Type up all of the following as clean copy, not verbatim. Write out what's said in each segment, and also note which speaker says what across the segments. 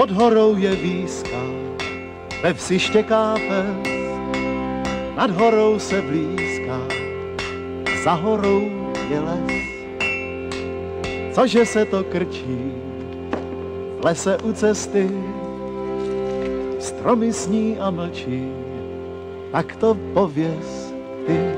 Speaker 1: Pod horou je výska, ve vsi štěká pes, nad horou se blízká, za horou je les. Cože se to krčí v lese u cesty, stromy sní a mlčí, tak to pověz ty.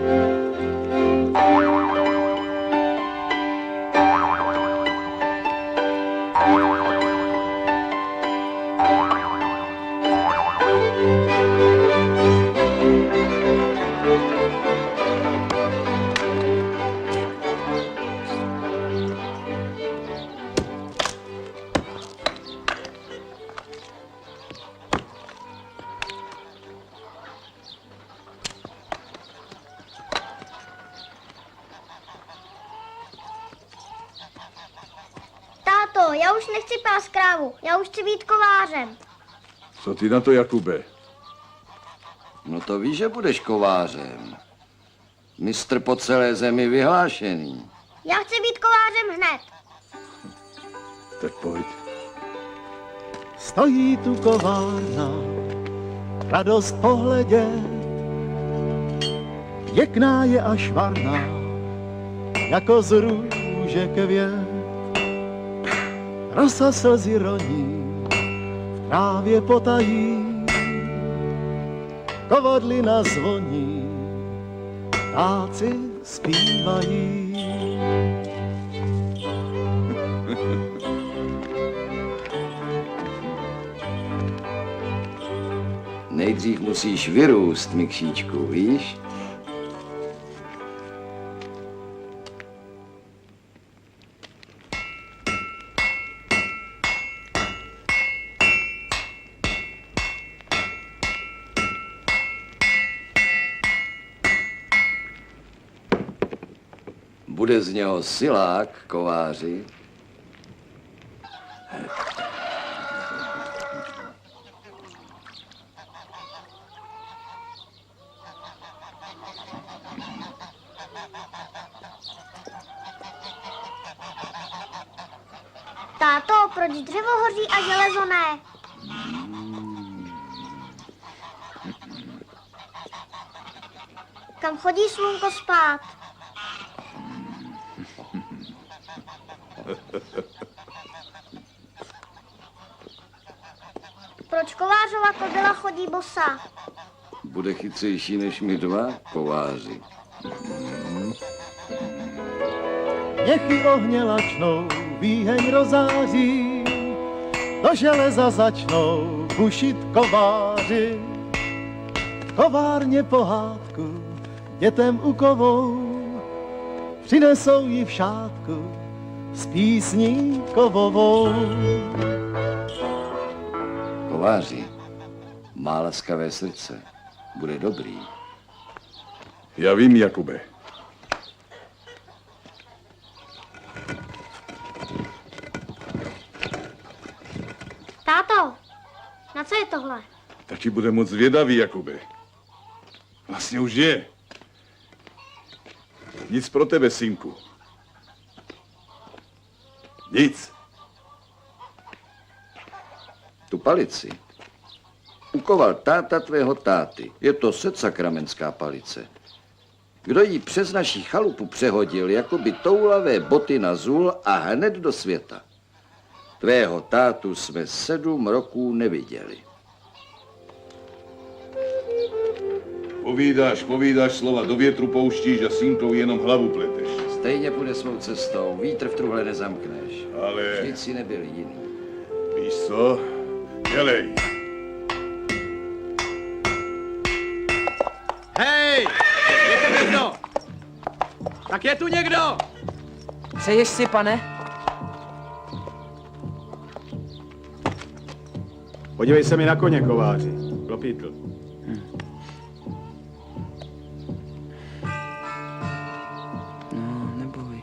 Speaker 2: Já už nechci pást krávu, já už chci být kovářem.
Speaker 3: Co ty na to, Jakube?
Speaker 4: No to víš, že budeš kovářem. Mistr po celé zemi vyhlášený.
Speaker 2: Já chci být kovářem hned.
Speaker 3: Tak pojď.
Speaker 1: Stojí tu kovárna, radost pohledět, pěkná je až varná, jako z růže květ. Rosa slzy roní, v trávě potají, kovadlina zvoní, ptáci zpívají.
Speaker 4: Nejdřív musíš vyrůst, mikšíčku, víš? Bude z něho silák, kováři.
Speaker 2: Táto, proč dřevo hoří a železo ne? Kam chodí slunko spát? Proč kovářova kobyla chodí bosa?
Speaker 4: Bude chytřejší než my dva, kováři.
Speaker 1: Měchy ohně lačnou, výheň rozáří, do železa začnou bušit kováři. V kovárně pohádku dětem u kovou, přinesou ji v šátku s písní kovovou.
Speaker 4: Kováři, má laskavé srdce, bude dobrý.
Speaker 3: Já vím, Jakube.
Speaker 2: Táto, na co je tohle?
Speaker 3: Taky bude moc zvědavý, Jakube. Vlastně už je. Nic pro tebe, synku. Nic.
Speaker 4: Tu palici ukoval táta tvého táty. Je to setsakramentská palice. Kdo ji přes naši chalupu přehodil, jako by toulavé boty na zůl a hned do světa. Tvého tátu jsme 7 roků neviděli.
Speaker 3: Povídáš slova do větru pouštíš a synkou jenom hlavu pleteš.
Speaker 4: Stejně půjde svou cestou, vítr v truhle nezamkneš.
Speaker 3: Ale...
Speaker 4: Vždyť si nebyl jiný.
Speaker 3: Víš co? Dělej.
Speaker 5: Hej! Je tu někdo? Tak je tu někdo?
Speaker 6: Přeješ si, pane?
Speaker 5: Podívej se mi na koně, kováři. Klopítl.
Speaker 6: No, neboj.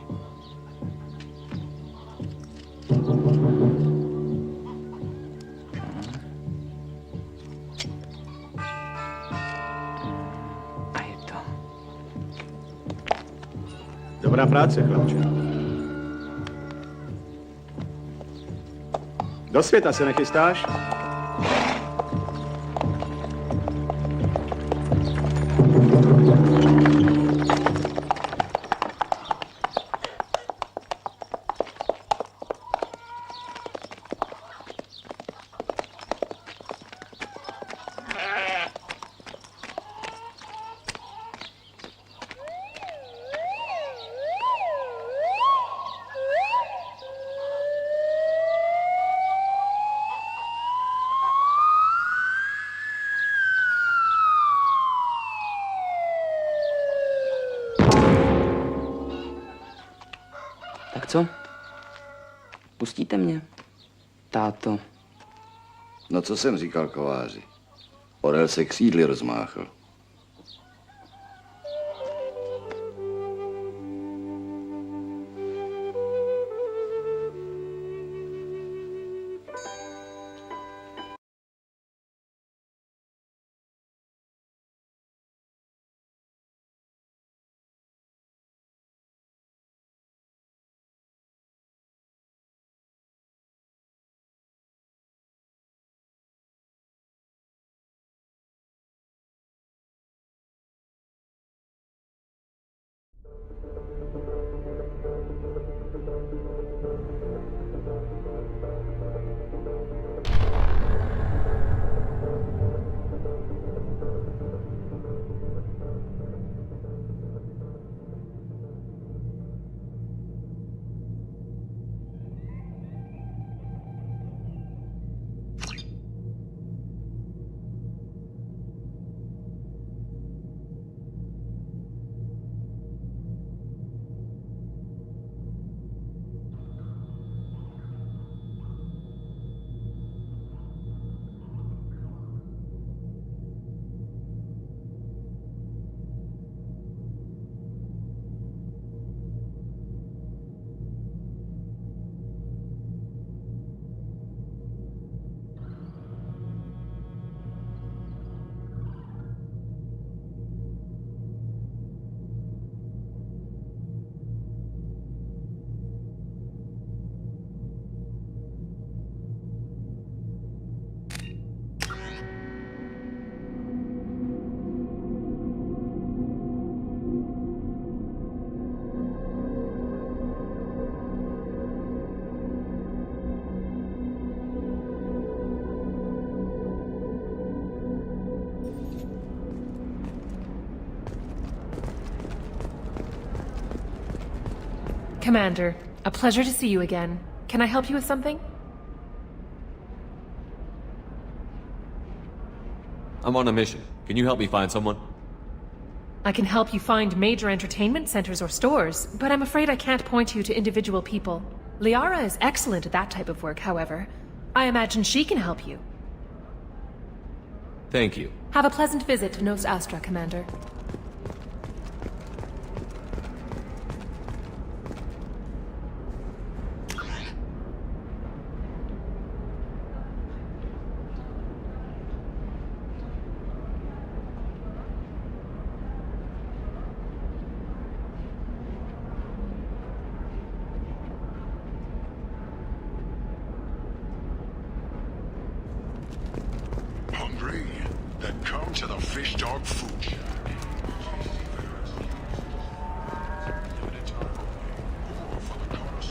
Speaker 6: A je to.
Speaker 5: Dobrá práce, chlapče. Do světa se nechystáš?
Speaker 6: Tak co? Pustíte mě, táto?
Speaker 4: No co jsem říkal kováři? Orel se křídly rozmáchl.
Speaker 7: Commander, a pleasure to see you again. Can I help you with something?
Speaker 8: I'm on a mission. Can you help me find someone?
Speaker 7: I can help you find major entertainment centers or stores, but I'm afraid I can't point you to individual people. Liara is excellent at that type of work, however. I imagine she can help you.
Speaker 8: Thank you.
Speaker 7: Have a pleasant visit to Nos Astra, Commander.
Speaker 9: Hungry? Then come to the Fish Dog Food Shack.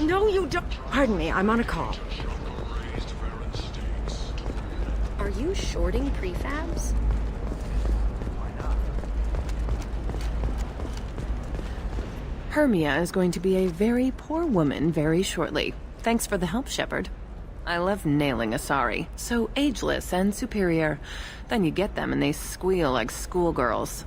Speaker 10: No, you don't. Pardon me, I'm on a call.
Speaker 2: Are you shorting prefabs?
Speaker 10: Hermia is going to be a very poor woman very shortly. Thanks for the help, Shepard. I love nailing Asari. So ageless and superior. Then you get them and they squeal like schoolgirls.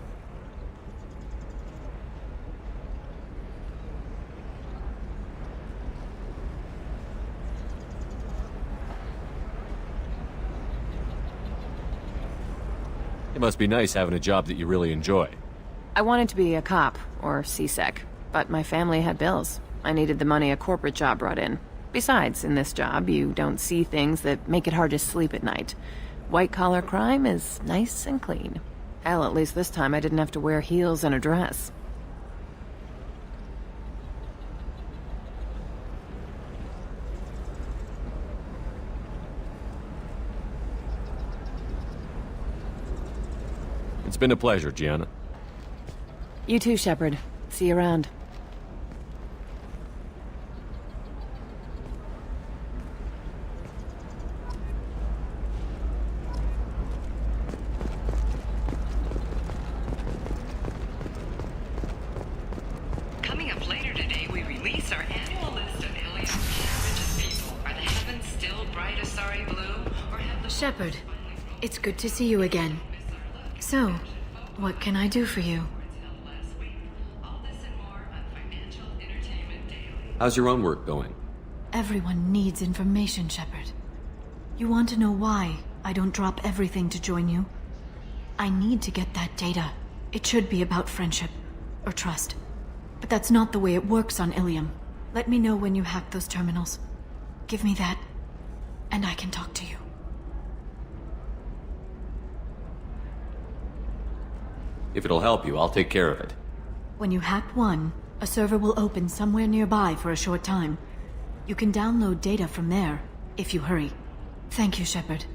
Speaker 8: It must be nice having a job that you really enjoy.
Speaker 10: I wanted to be a cop, or CSEC, but my family had bills. I needed the money a corporate job brought in. Besides, in this job, you don't see things that make it hard to sleep at night. White-collar crime is nice and clean. Hell, at least this time I didn't have to wear heels and a dress.
Speaker 8: It's been a pleasure, Gianna.
Speaker 10: You too, Shepard. See you around.
Speaker 11: Coming up later today, we release our annual list of aliens and richest people. Are the heavens still bright Asari blue, or have the...
Speaker 12: Shepard, it's good to see you again. So, what can I do for you?
Speaker 8: How's your own work going?
Speaker 12: Everyone needs information, Shepard. You want to know why I don't drop everything to join you? I need to get that data. It should be about friendship, or trust. But that's not the way it works on Ilium. Let me know when you hack those terminals. Give me that, and I can talk to you.
Speaker 8: If it'll help you, I'll take care of it.
Speaker 12: When you hack one, a server will open somewhere nearby for a short time. You can download data from there, if you hurry. Thank you, Shepard.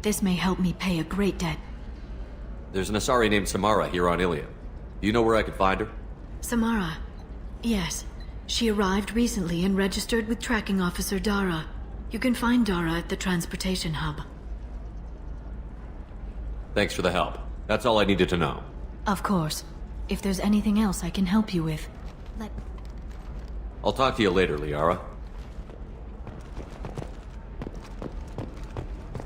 Speaker 12: This may help me pay a great debt.
Speaker 8: There's an Asari named Samara here on Ilium. Do you know where I could find her?
Speaker 12: Samara. Yes. She arrived recently and registered with Tracking Officer Dara. You can find Dara at the transportation hub.
Speaker 8: Thanks for the help. That's all I needed to know.
Speaker 12: Of course. If there's anything else I can help you with,
Speaker 8: I'll talk to you later, Liara.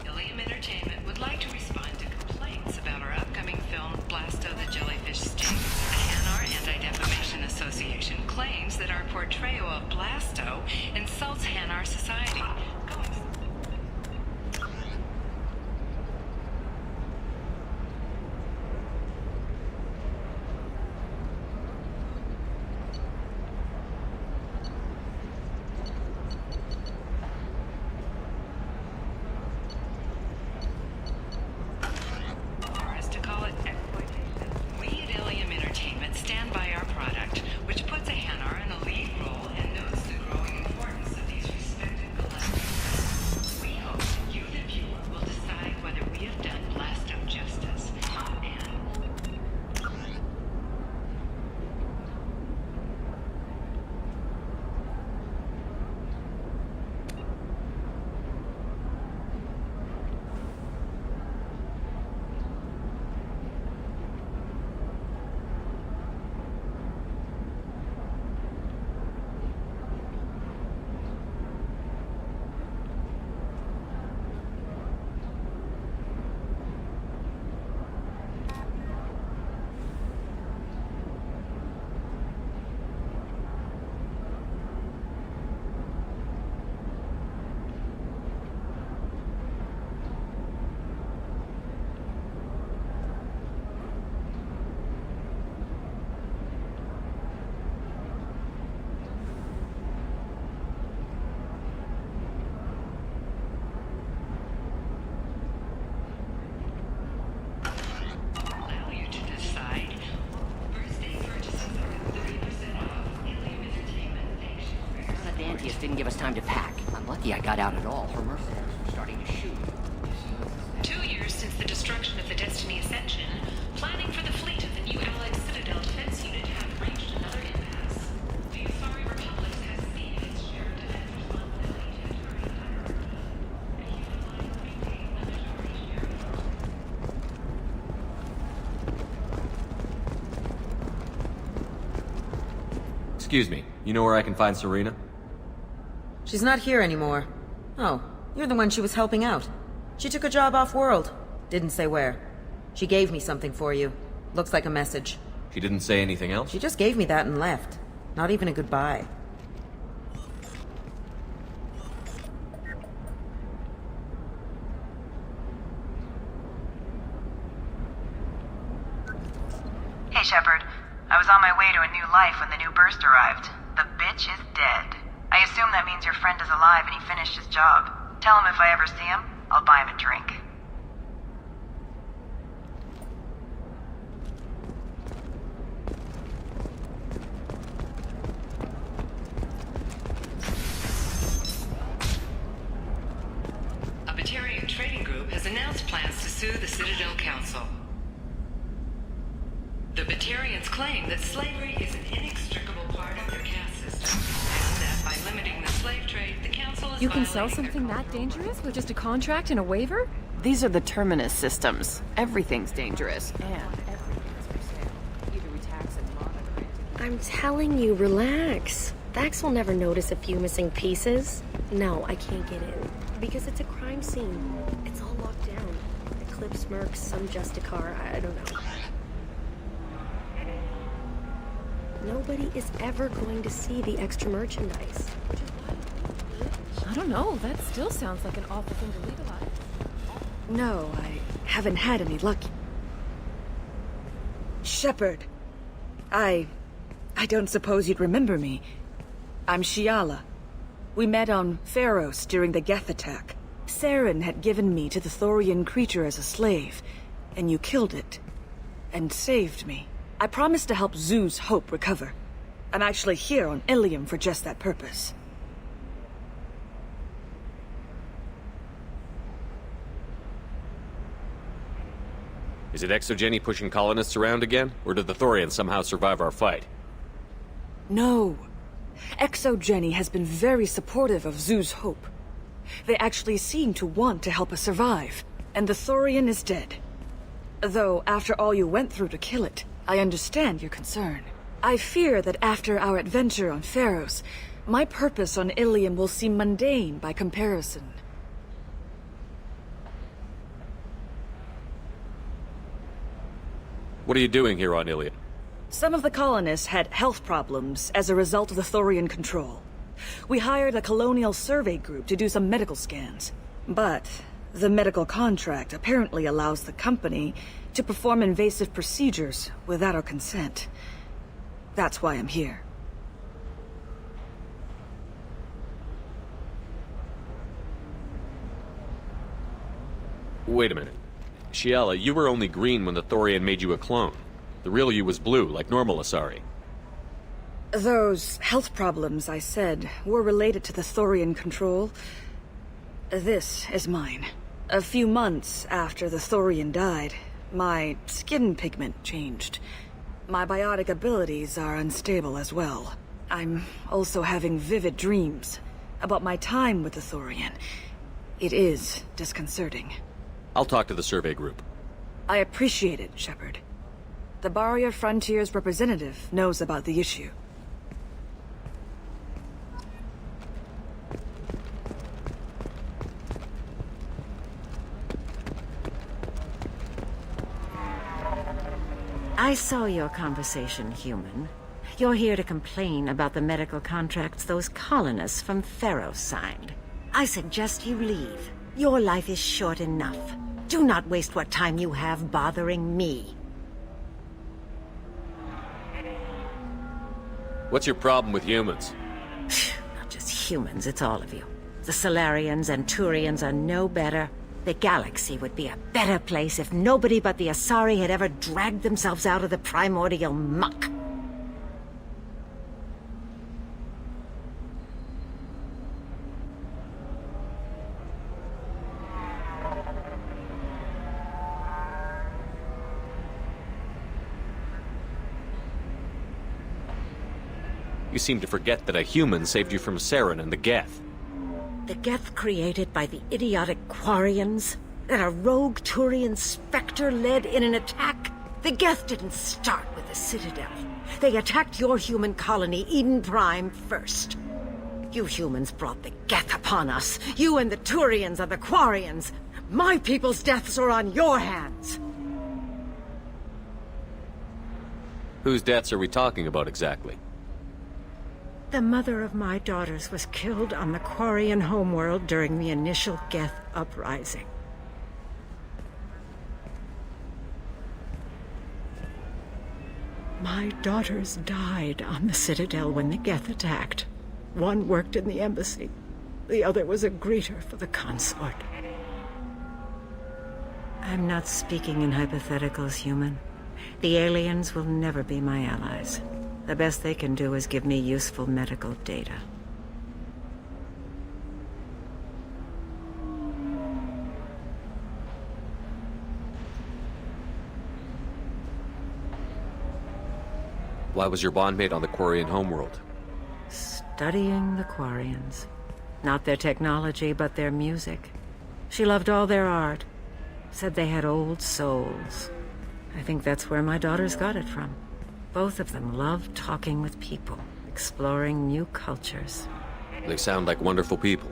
Speaker 11: Ilium Entertainment would like to respond to complaints about our upcoming film, Blasto the Jellyfish Sting. The Hanar Anti-Defamation Association claims that our portrayal of Blasto insults Hanar society.
Speaker 13: Didn't give us time to pack. I'm lucky I got out at all. Her mercenaries were starting to shoot.
Speaker 7: 2 years since the destruction of the Destiny Ascension, planning for the fleet of the new Allied Citadel Defense Unit have reached another impasse. The Asari Republic has ceded its share of defense responsibility to
Speaker 8: Excuse me, you know where I can find Serena?
Speaker 14: She's not here anymore. Oh, you're the one she was helping out. She took a job off-world. Didn't say where. She gave me something for you. Looks like a message.
Speaker 8: She didn't say anything else?
Speaker 14: She just gave me that and left. Not even a goodbye.
Speaker 15: Hey, Shepard. I was on my way to a new life when the new burst arrived. The bitch is dead. I assume that means your friend is alive and he finished his job. Tell him if I ever see him, I'll buy him a drink.
Speaker 11: A Batarian trading group has announced plans to sue the Citadel Council. claim that slavery is an inextricable part of their caste system, and that by limiting the slave trade, the council is
Speaker 10: You can sell
Speaker 11: violating their
Speaker 10: something that
Speaker 11: cultural
Speaker 10: dangerous with just a contract and a waiver? These are the terminus systems. Everything's dangerous. And everything's for sale. Either we tax and monitor it.
Speaker 16: I'm telling you, relax. Vax will never notice a few missing pieces. No, I can't get in. Because it's a crime scene. It's all locked down. Eclipse Mercs, some Justicar, I don't know. Nobody is ever going to see the extra merchandise.
Speaker 10: I don't know. That still sounds like an awful thing to legalize.
Speaker 17: No, I haven't had any luck. Shepard. I don't suppose you'd remember me. I'm Shiala. We met on Pharos during the Geth attack. Saren had given me to the Thorian creature as a slave, and you killed it. And saved me. I promised to help Zeus Hope recover. I'm actually here on Ilium for just that purpose.
Speaker 8: Is it Exogeny pushing colonists around again? Or did the Thorians somehow survive our fight?
Speaker 17: No. Exogeny has been very supportive of Zeus Hope. They actually seem to want to help us survive. And the Thorian is dead. Though, after all you went through to kill it, I understand your concern. I fear that after our adventure on Pharos, my purpose on Ilium will seem mundane by comparison.
Speaker 8: What are you doing here on Ilium?
Speaker 17: Some of the colonists had health problems as a result of the Thorian control. We hired a colonial survey group to do some medical scans. But the medical contract apparently allows the company to perform invasive procedures without our consent. That's why I'm here.
Speaker 8: Wait a minute. Shiala, you were only green when the Thorian made you a clone. The real you was blue, like normal Asari.
Speaker 17: Those health problems I said were related to the Thorian control. This is mine. A few months after the Thorian died, my skin pigment changed. My biotic abilities are unstable as well. I'm also having vivid dreams about my time with the Thorian. It is disconcerting.
Speaker 8: I'll talk to the survey group.
Speaker 17: I appreciate it, Shepard. The Barrier Frontiers representative knows about the issue.
Speaker 18: I saw your conversation, human. You're here to complain about the medical contracts those colonists from Pharos signed. I suggest you leave. Your life is short enough. Do not waste what time you have bothering me.
Speaker 8: What's your problem with humans?
Speaker 18: Not just humans, it's all of you. The Solarians and Turians are no better. The galaxy would be a better place if nobody but the Asari had ever dragged themselves out of the primordial muck.
Speaker 8: You seem to forget that a human saved you from Saren and the Geth.
Speaker 18: The Geth created by the idiotic Quarians? That a rogue Turian specter led in an attack? The Geth didn't start with the Citadel. They attacked your human colony, Eden Prime, first. You humans brought the Geth upon us. You and the Turians and the Quarians. My people's deaths are on your hands.
Speaker 8: Whose deaths are we talking about exactly?
Speaker 18: The mother of my daughters was killed on the Quarian homeworld during the initial Geth uprising. My daughters died on the Citadel when the Geth attacked. One worked in the embassy. The other was a greeter for the consort. I'm not speaking in hypotheticals, human. The aliens will never be my allies. The best they can do is give me useful medical data.
Speaker 8: Why was your bondmate on the Quarian homeworld?
Speaker 18: Studying the Quarians. Not their technology, but their music. She loved all their art. Said they had old souls. I think that's where my daughters got it from. Both of them loved talking with people, exploring new cultures.
Speaker 8: They sound like wonderful people.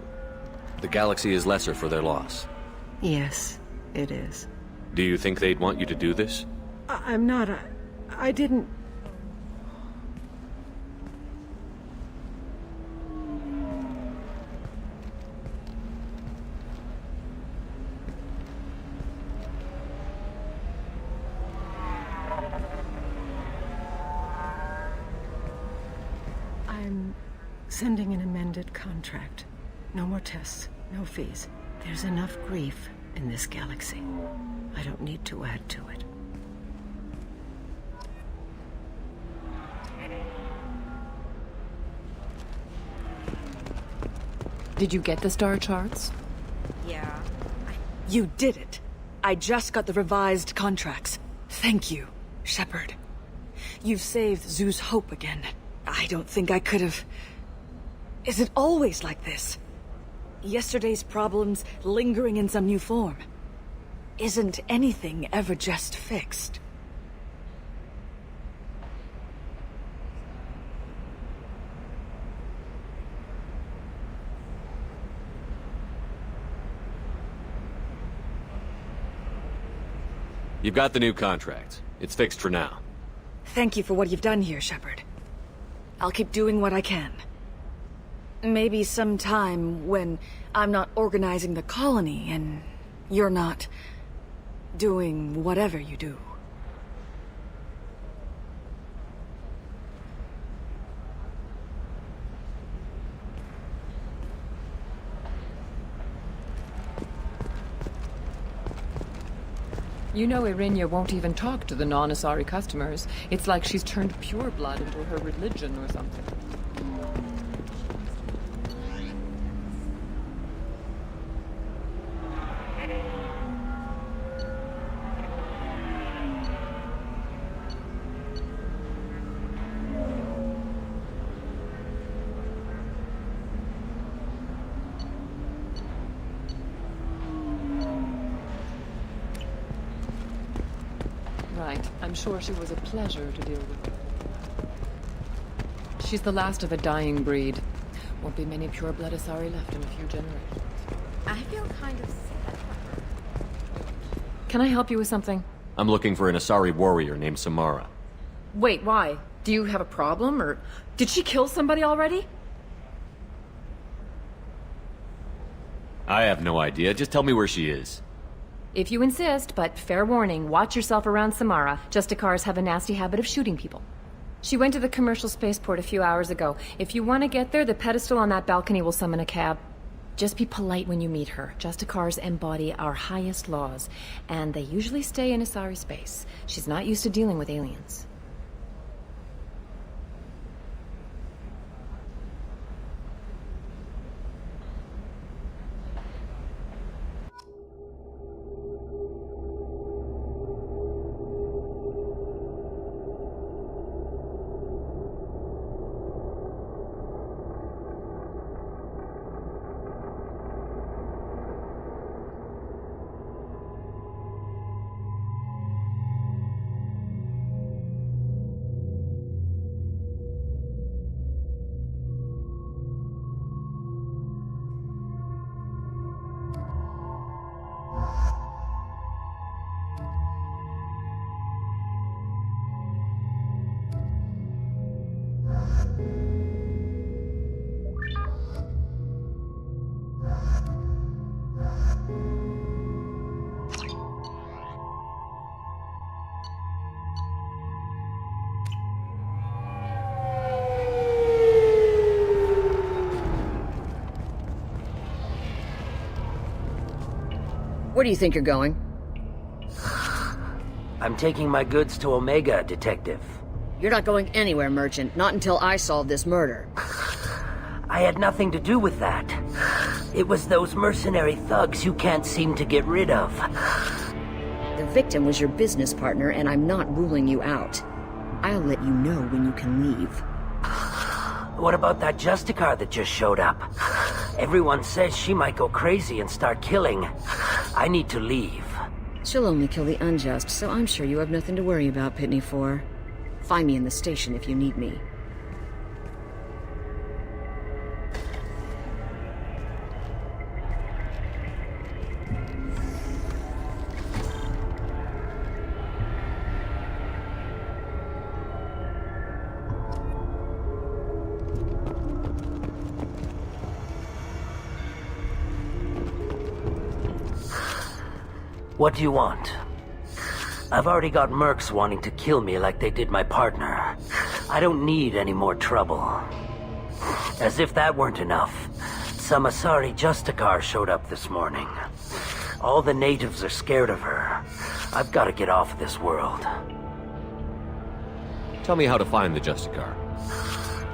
Speaker 8: The galaxy is lesser for their loss.
Speaker 18: Yes, it is.
Speaker 8: Do you think they'd want you to do this?
Speaker 18: I'm not. I didn't. I'm sending an amended contract. No more tests, no fees. There's enough grief in this galaxy. I don't need to add to it.
Speaker 10: Did you get the star charts?
Speaker 17: Yeah. You did it. I just got the revised contracts. Thank you, Shepard. You've saved Zoo's hope again. I don't think I could have... Is it always like this? Yesterday's problems lingering in some new form. Isn't anything ever just fixed?
Speaker 8: You've got the new contract. It's fixed for now.
Speaker 17: Thank you for what you've done here, Shepard. I'll keep doing what I can. Maybe sometime when I'm not organizing the colony and you're not doing whatever you do.
Speaker 10: You know Irinia won't even talk to the non-Asari customers. It's like she's turned pure blood into her religion or something. Right. I'm sure she was a pleasure to deal with. She's the last of a dying breed. Won't be many pure-blood Asari left in a few generations.
Speaker 16: I feel kind of sad for her.
Speaker 10: Can I help you with something?
Speaker 8: I'm looking for an Asari warrior named Samara.
Speaker 10: Wait, why? Do you have a problem, or did she kill somebody already?
Speaker 8: I have no idea. Just tell me where she is.
Speaker 10: If you insist, but fair warning, watch yourself around Samara. Justicars have a nasty habit of shooting people. She went to the commercial spaceport a few hours ago. If you want to get there, the pedestal on that balcony will summon a cab. Just be polite when you meet her. Justicars embody our highest laws, and they usually stay in Asari space. She's not used to dealing with aliens.
Speaker 13: Where do you think you're going?
Speaker 19: I'm taking my goods to Omega, Detective.
Speaker 13: You're not going anywhere, Merchant. Not until I solve this murder.
Speaker 19: I had nothing to do with that. It was those mercenary thugs you can't seem to get rid of.
Speaker 13: The victim was your business partner, and I'm not ruling you out.
Speaker 18: I'll let you know when you can leave.
Speaker 19: What about that Justicar that just showed up? Everyone says she might go crazy and start killing. I need to leave.
Speaker 18: She'll only kill the unjust, so I'm sure you have nothing to worry about, Pitney 4. Find me in the station if you need me.
Speaker 19: What do you want? I've already got mercs wanting to kill me like they did my partner. I don't need any more trouble. As if that weren't enough, some Asari Justicar showed up this morning. All the natives are scared of her. I've got to get off of this world.
Speaker 8: Tell me how to find the Justicar.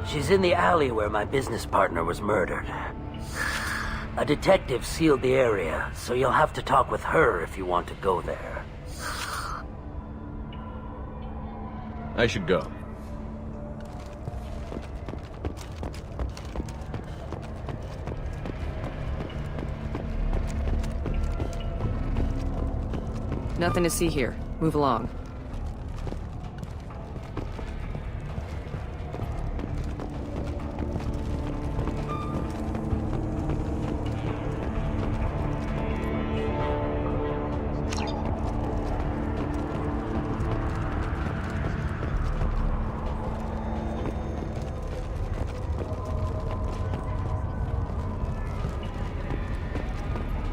Speaker 19: She's in the alley where my business partner was murdered. A detective sealed the area, so you'll have to talk with her if you want to go there.
Speaker 8: I should go.
Speaker 10: Nothing to see here. Move along.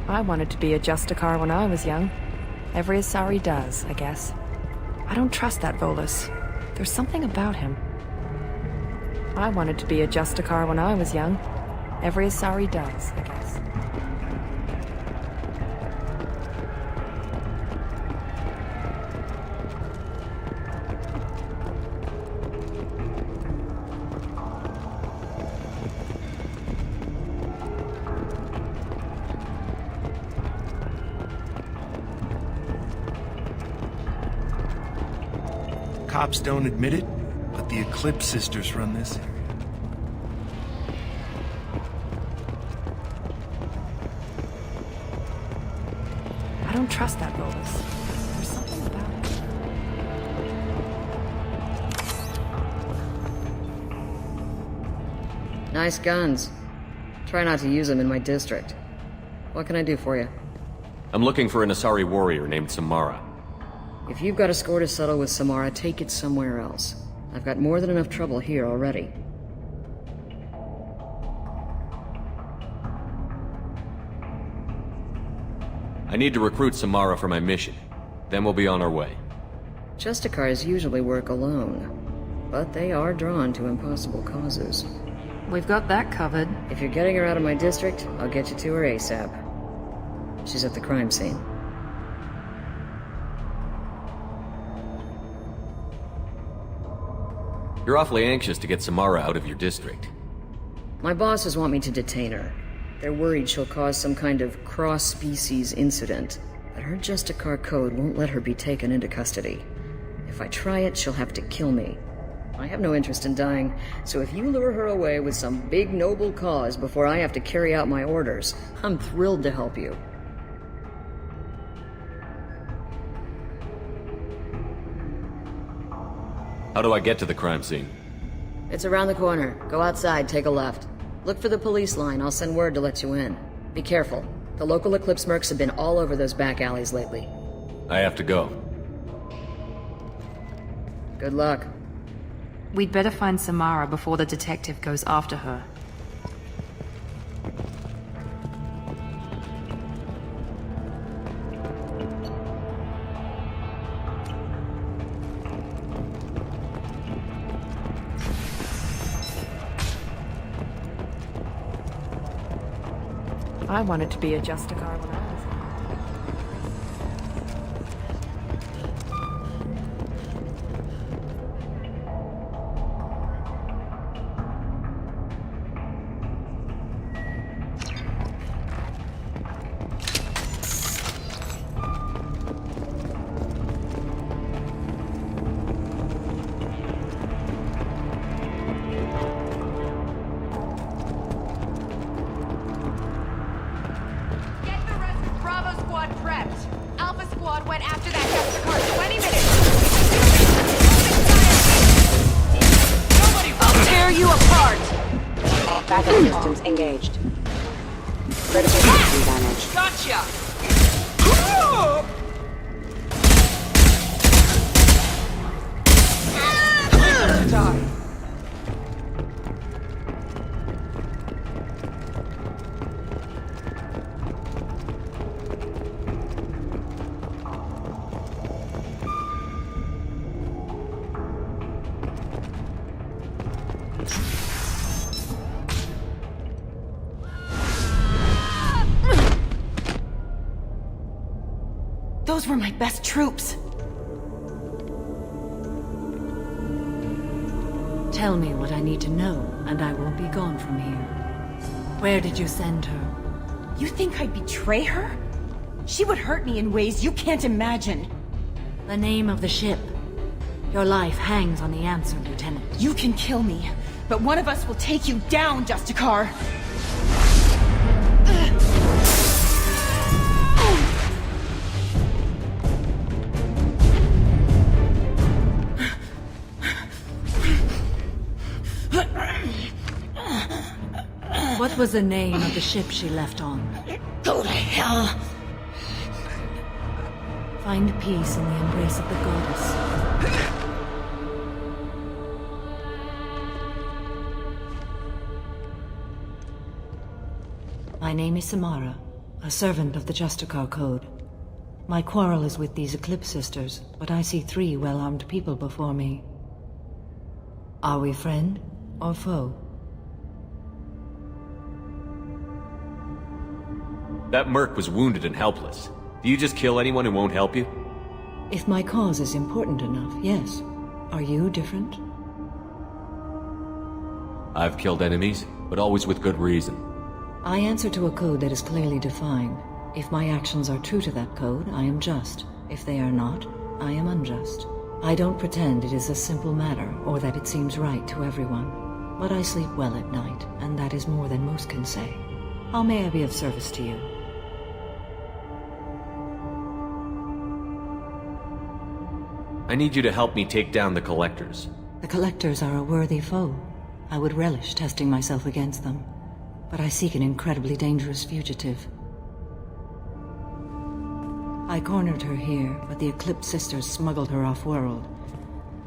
Speaker 10: I wanted to be a Justicar when I was young. Every Asari does, I guess. I don't trust that Volus. There's something about him. I wanted to be a Justicar when I was young. Every Asari does, I guess.
Speaker 20: Cops don't admit it, but the Eclipse sisters run this.
Speaker 10: I don't trust that Volus. There's something about him.
Speaker 18: Nice guns. Try not to use them in my district. What can I do for you?
Speaker 8: I'm looking for an Asari warrior named Samara.
Speaker 18: If you've got a score to settle with Samara, take it somewhere else. I've got more than enough trouble here already.
Speaker 8: I need to recruit Samara for my mission. Then we'll be on our way.
Speaker 18: Justicars usually work alone, but they are drawn to impossible causes.
Speaker 10: We've got that covered.
Speaker 18: If you're getting her out of my district, I'll get you to her ASAP. She's at the crime scene.
Speaker 8: You're awfully anxious to get Samara out of your district.
Speaker 18: My bosses want me to detain her. They're worried she'll cause some kind of cross-species incident, but her Justicar code won't let her be taken into custody. If I try it, she'll have to kill me. I have no interest in dying, so if you lure her away with some big noble cause before I have to carry out my orders, I'm thrilled to help you.
Speaker 8: How do I get to the crime scene?
Speaker 18: It's around the corner. Go outside, take a left. Look for the police line. I'll send word to let you in. Be careful. The local Eclipse mercs have been all over those back alleys lately.
Speaker 8: I have to go.
Speaker 18: Good luck.
Speaker 10: We'd better find Samara before the detective goes after her. I wanted to be a Justicar when I was
Speaker 21: Backup systems engaged. Critical system damage.
Speaker 5: Gotcha! Die.
Speaker 12: Those were my best troops. Tell me what I need to know, and I will be gone from here. Where did you send her?
Speaker 22: You think I'd betray her? She would hurt me in ways you can't imagine.
Speaker 12: The name of the ship. Your life hangs on the answer, Lieutenant.
Speaker 22: You can kill me, but one of us will take you down, Justicar.
Speaker 12: What was the name of the ship she left on?
Speaker 22: Go to hell!
Speaker 12: Find peace in the embrace of the goddess. My name is Samara, a servant of the Justicar Code. My quarrel is with these Eclipse Sisters, but I see 3 well-armed people before me. Are we friend or foe?
Speaker 8: That merc was wounded and helpless. Do you just kill anyone who won't help you?
Speaker 12: If my cause is important enough, yes. Are you different?
Speaker 8: I've killed enemies, but always with good reason.
Speaker 12: I answer to a code that is clearly defined. If my actions are true to that code, I am just. If they are not, I am unjust. I don't pretend it is a simple matter, or that it seems right to everyone. But I sleep well at night, and that is more than most can say. How may I be of service to you?
Speaker 8: I need you to help me take down the Collectors.
Speaker 12: The Collectors are a worthy foe. I would relish testing myself against them. But I seek an incredibly dangerous fugitive. I cornered her here, but the Eclipse Sisters smuggled her off-world.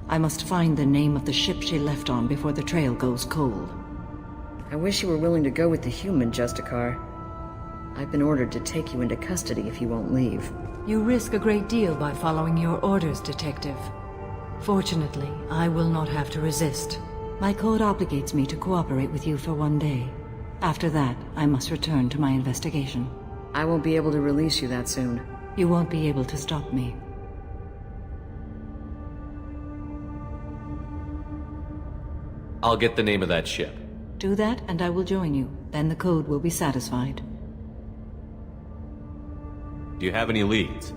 Speaker 12: I must find the name of the ship she left on before the trail goes cold.
Speaker 23: I wish you were willing to go with the human, Justicar. I've been ordered to take you into custody if you won't leave.
Speaker 12: You risk a great deal by following your orders, Detective. Fortunately, I will not have to resist. My code obligates me to cooperate with you for 1 day. After that, I must return to my investigation.
Speaker 23: I won't be able to release you that soon.
Speaker 12: You won't be able to stop me.
Speaker 8: I'll get the name of that ship.
Speaker 12: Do that, and I will join you. Then the code will be satisfied.
Speaker 8: Do you have any leads?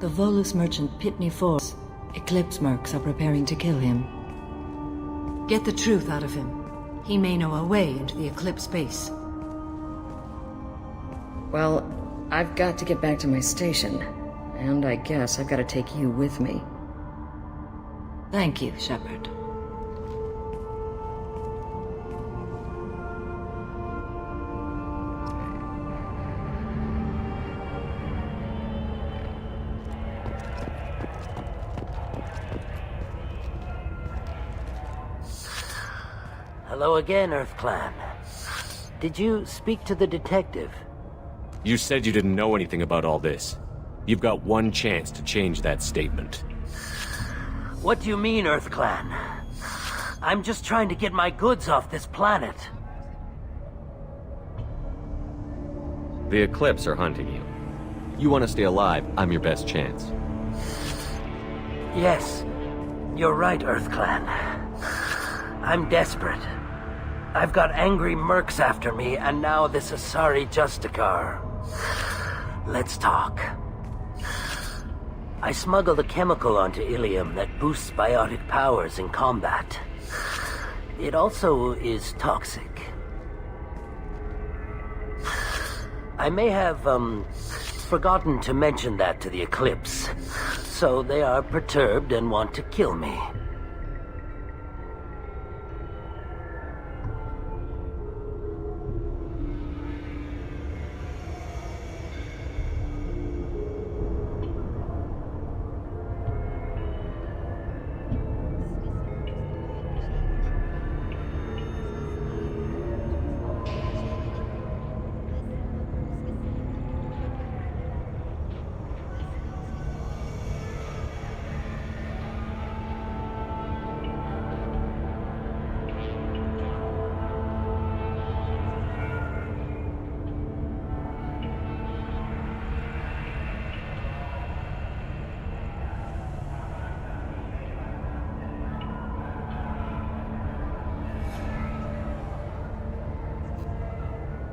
Speaker 12: The Volus merchant Pitney Force. Eclipse mercs are preparing to kill him. Get the truth out of him. He may know a way into the Eclipse base.
Speaker 23: Well, I've got to get back to my station. And I guess I've got to take you with me.
Speaker 12: Thank you, Shepard.
Speaker 19: Hello again, Earth Clan. Did you speak to the detective?
Speaker 8: You said you didn't know anything about all this. You've got 1 chance to change that statement.
Speaker 19: What do you mean, Earth Clan? I'm just trying to get my goods off this planet.
Speaker 8: The Eclipse are hunting you. You want to stay alive, I'm your best chance.
Speaker 19: Yes, you're right, Earth Clan. I'm desperate. I've got angry mercs after me, and now this Asari Justicar. Let's talk. I smuggled a chemical onto Ilium that boosts biotic powers in combat. It also is toxic. I may have, forgotten to mention that to the Eclipse, so they are perturbed and want to kill me.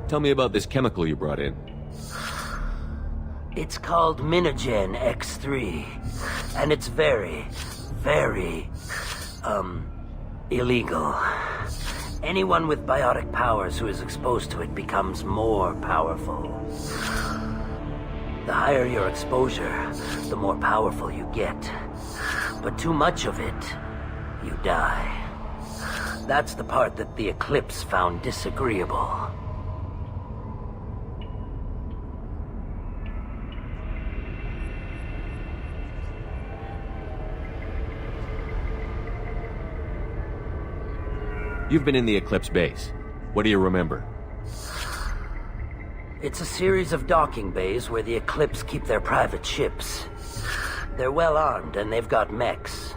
Speaker 8: Tell me about this chemical you brought in.
Speaker 19: It's called Minogen X3, and it's very, very, illegal. Anyone with biotic powers who is exposed to it becomes more powerful. The higher your exposure, the more powerful you get. But too much of it, you die. That's the part that the Eclipse found disagreeable.
Speaker 8: You've been in the Eclipse base. What do you remember?
Speaker 19: It's a series of docking bays where the Eclipse keep their private ships. They're well armed and they've got mechs.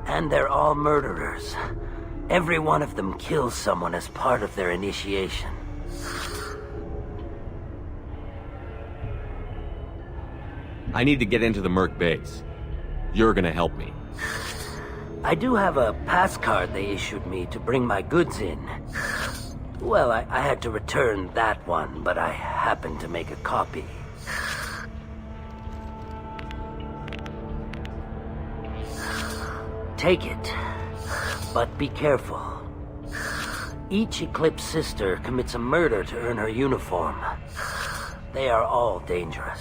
Speaker 19: And they're all murderers. Every one of them kills someone as part of their initiation.
Speaker 8: I need to get into the Merc base. You're gonna help me.
Speaker 19: I do have a pass card they issued me to bring my goods in. Well, I had to return that one, but I happened to make a copy. Take it, but be careful. Each Eclipse sister commits a murder to earn her uniform. They are all dangerous.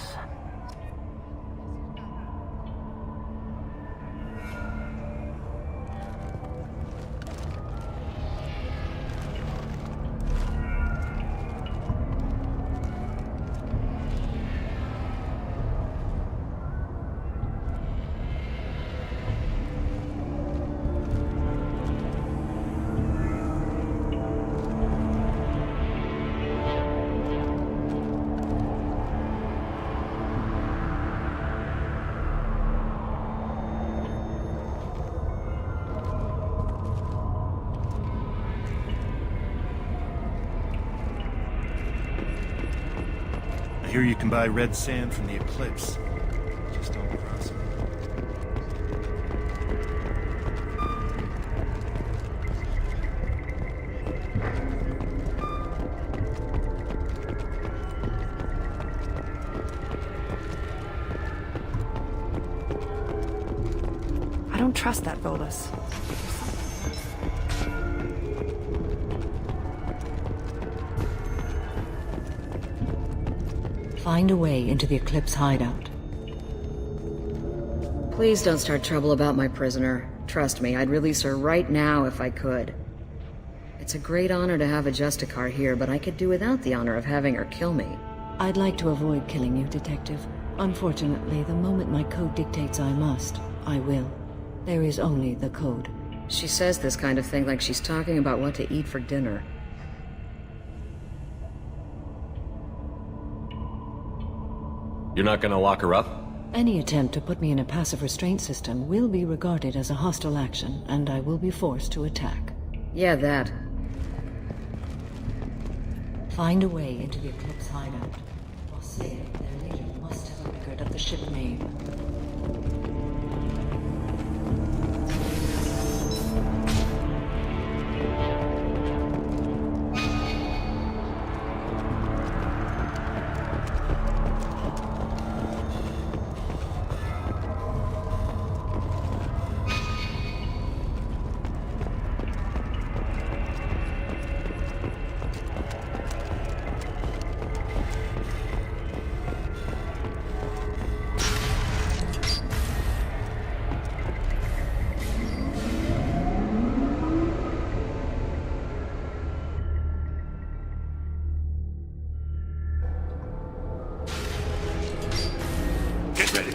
Speaker 20: I hear you can buy red sand from the Eclipse. Just don't cross it.
Speaker 17: I don't trust that Volus.
Speaker 23: Find a way into the Eclipse hideout. Please don't start trouble about my prisoner. Trust me, I'd release her right now if I could. It's a great honor to have a Justicar here, but I could do without the honor of having her kill me.
Speaker 1: I'd like to avoid killing you, Detective. Unfortunately, the moment my code dictates I must, I will. There is only the code.
Speaker 23: She says this kind of thing like she's talking about what to eat for dinner.
Speaker 8: You're not gonna lock her up?
Speaker 1: Any attempt to put me in a passive restraint system will be regarded as a hostile action, and I will be forced to attack.
Speaker 23: Yeah, that.
Speaker 1: Find a way into the Eclipse hideout. While saying their leader must have a record of the ship name.
Speaker 9: Get ready.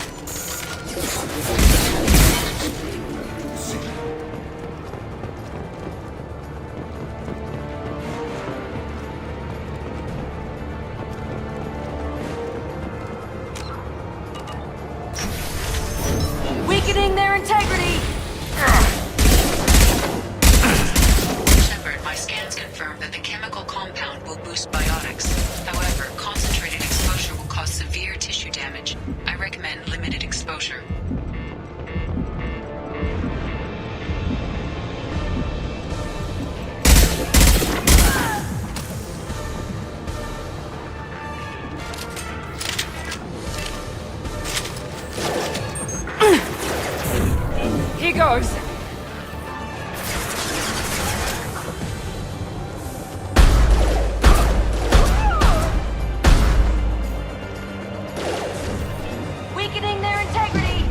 Speaker 22: Weakening their integrity!
Speaker 7: Shepard, my scans confirm that the chemical compound will boost biotics. However, concentrated exposure will cause severe tissue damage. I recommend limited exposure.
Speaker 22: goes.
Speaker 3: Weakening their integrity.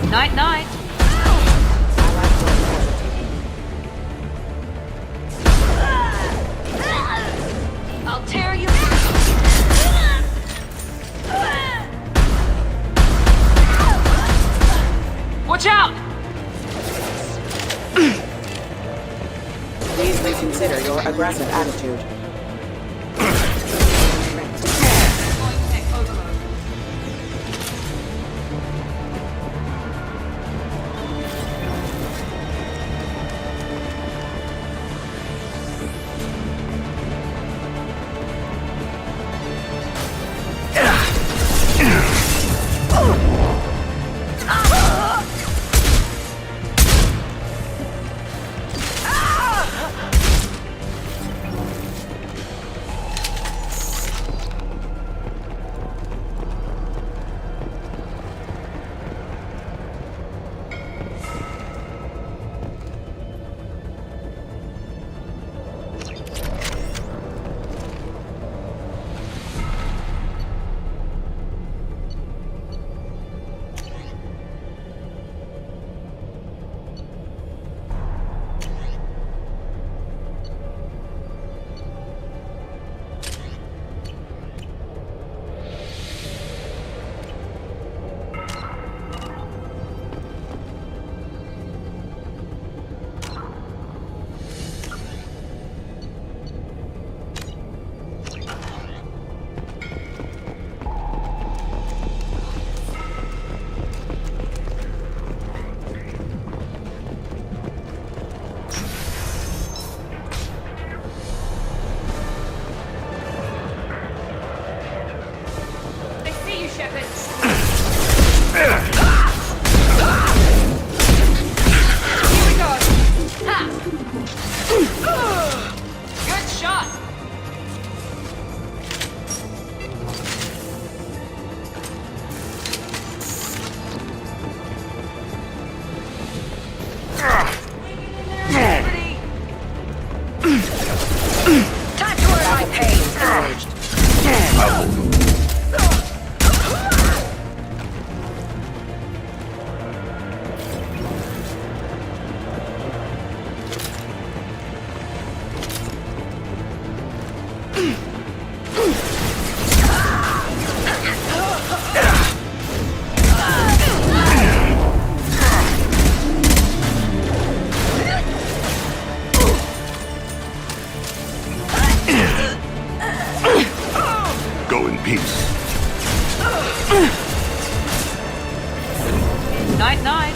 Speaker 22: Night, night.
Speaker 3: I'll tear you.
Speaker 22: Watch out!
Speaker 21: Please reconsider your aggressive attitude.
Speaker 22: Night, night.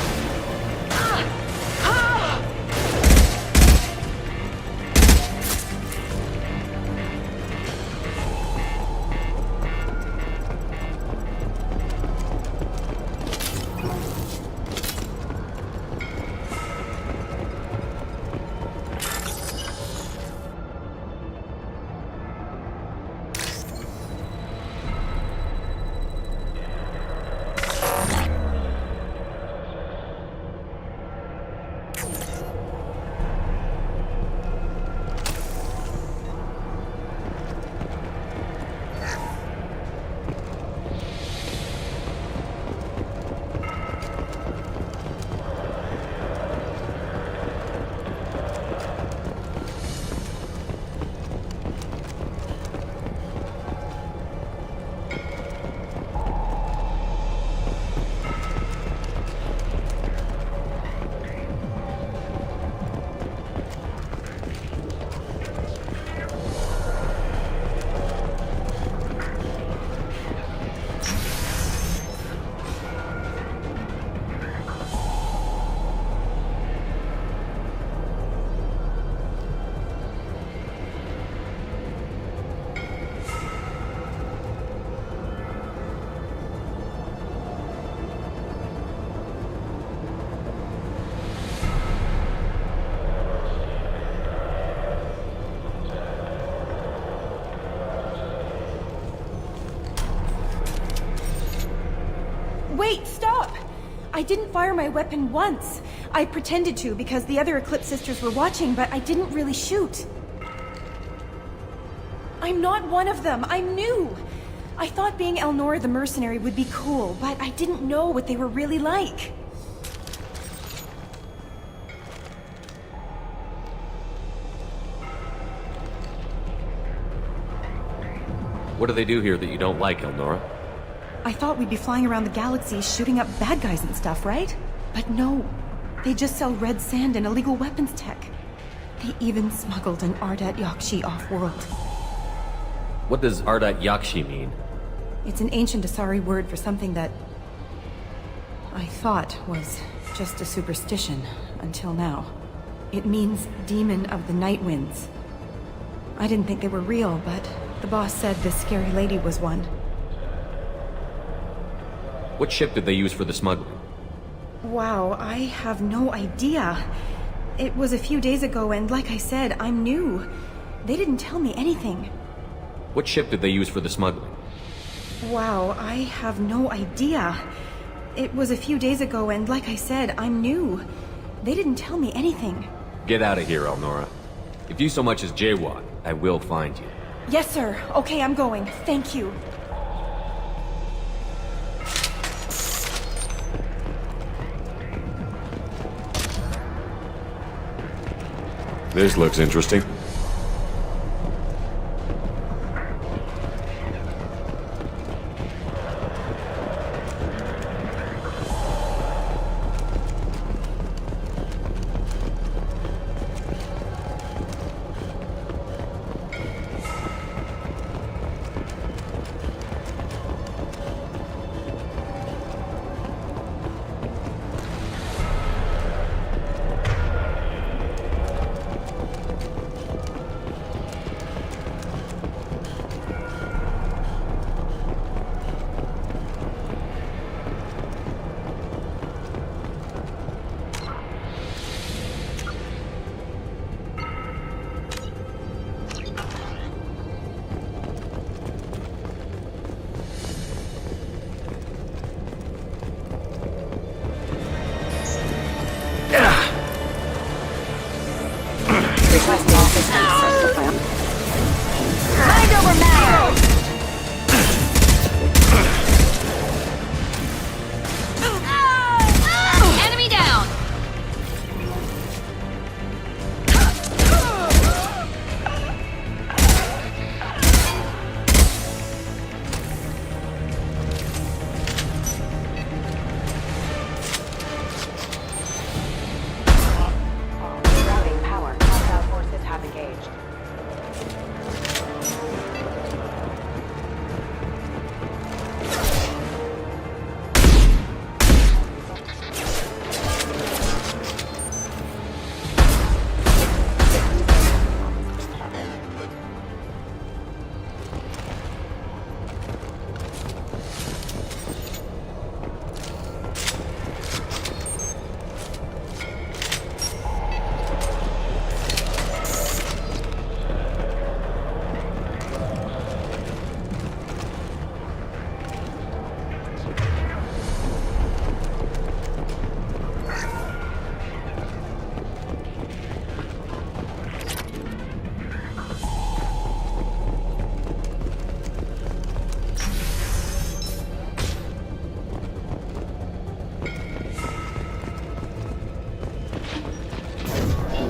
Speaker 22: I didn't fire my weapon once. I pretended to because the other Eclipse sisters were watching, but I didn't really shoot. I'm not one of them. I'm new. I thought being Elnora the mercenary would be cool, but I didn't know what they were really like.
Speaker 8: What do they do here that you don't like, Elnora?
Speaker 22: I thought we'd be flying around the galaxy shooting up bad guys and stuff, right? But no. They just sell red sand and illegal weapons tech. They even smuggled an Ardat Yakshi off-world.
Speaker 8: What does Ardat Yakshi mean?
Speaker 22: It's an ancient Asari word for something that I thought was just a superstition until now. It means demon of the night winds. I didn't think they were real, but the boss said this scary lady was one.
Speaker 8: What ship did they use for the smuggling?
Speaker 22: Wow, I have no idea. It was a few days ago, and like I said, I'm new. They didn't tell me anything.
Speaker 8: What ship did they use for the smuggling?
Speaker 22: Wow, I have no idea. It was a few days ago, and like I said, I'm new. They didn't tell me anything.
Speaker 8: Get out of here, Elnora. If you so much as jaywalk, I will find you.
Speaker 22: Yes, sir. Okay, I'm going. Thank you.
Speaker 8: This looks interesting.
Speaker 3: Mind over matter! Enemy down!
Speaker 21: Routing power. Hostile forces have engaged.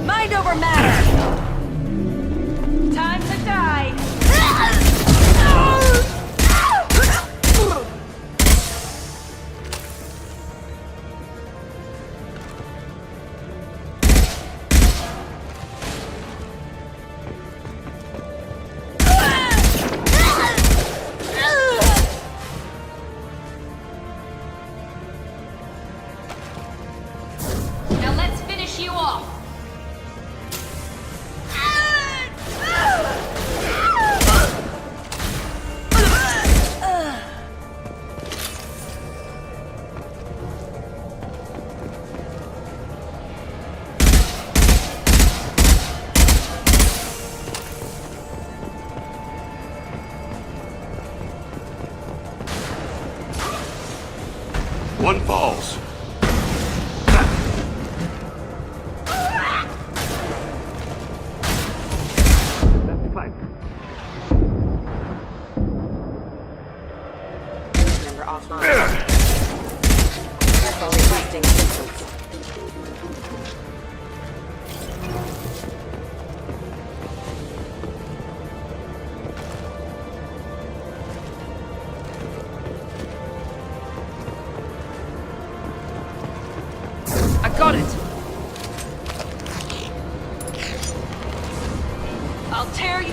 Speaker 3: Mind over matter! Time to die! Now let's finish you off!
Speaker 9: One falls.
Speaker 3: Got it. I'll tear you.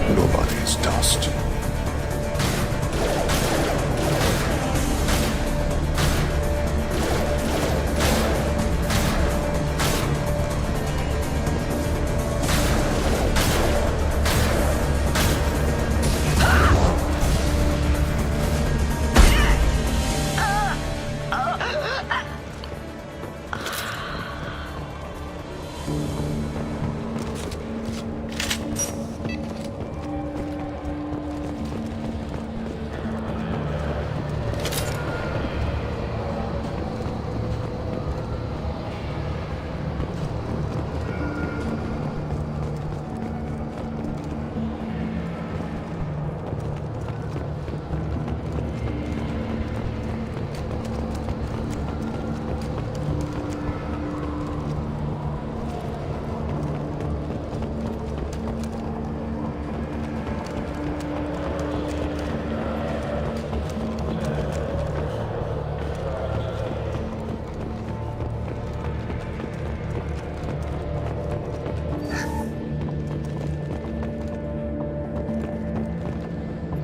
Speaker 9: Nobody's dust.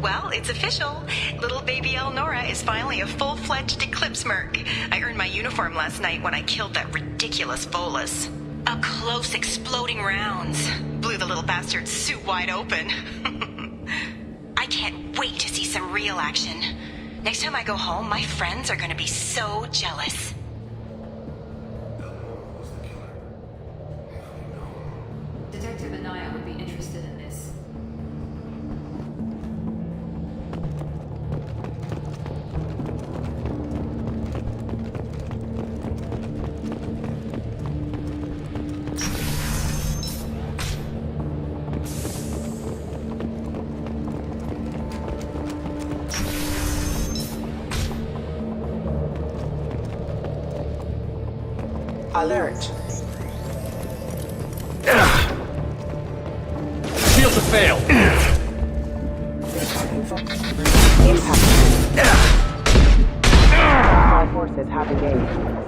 Speaker 11: Well, it's official. Little baby Elnora is finally a full-fledged Eclipse Merc. I earned my uniform last night when I killed that ridiculous Volus. Up close, exploding rounds. Blew the little bastard's suit wide open. I can't wait to see some real action. Next time I go home, my friends are gonna be so jealous.
Speaker 2: Detective Anaya would be interested in this.
Speaker 21: Alert.
Speaker 8: Shields have failed.
Speaker 21: Our forces have engaged.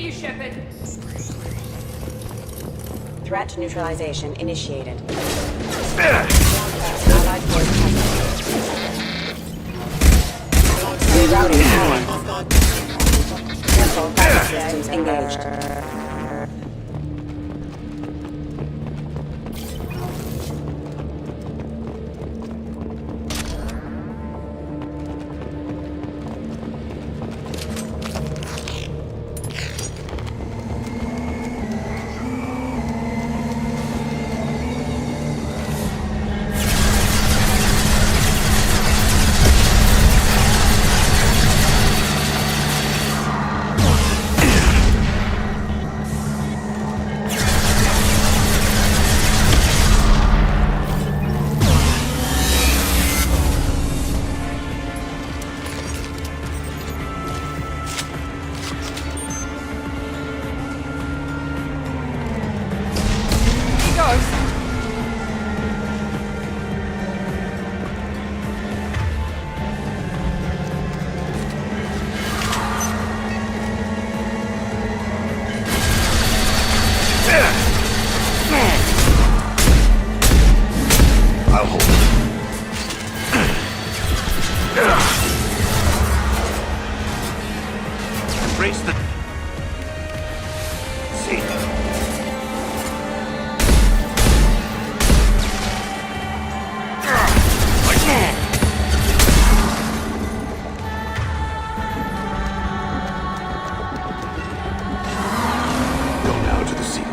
Speaker 3: you, Shepard.
Speaker 21: Threat neutralization initiated. Rerouting power. Missile fire systems engaged.
Speaker 9: I'll hold it.
Speaker 20: Embrace the... See.
Speaker 9: Go now to the sea.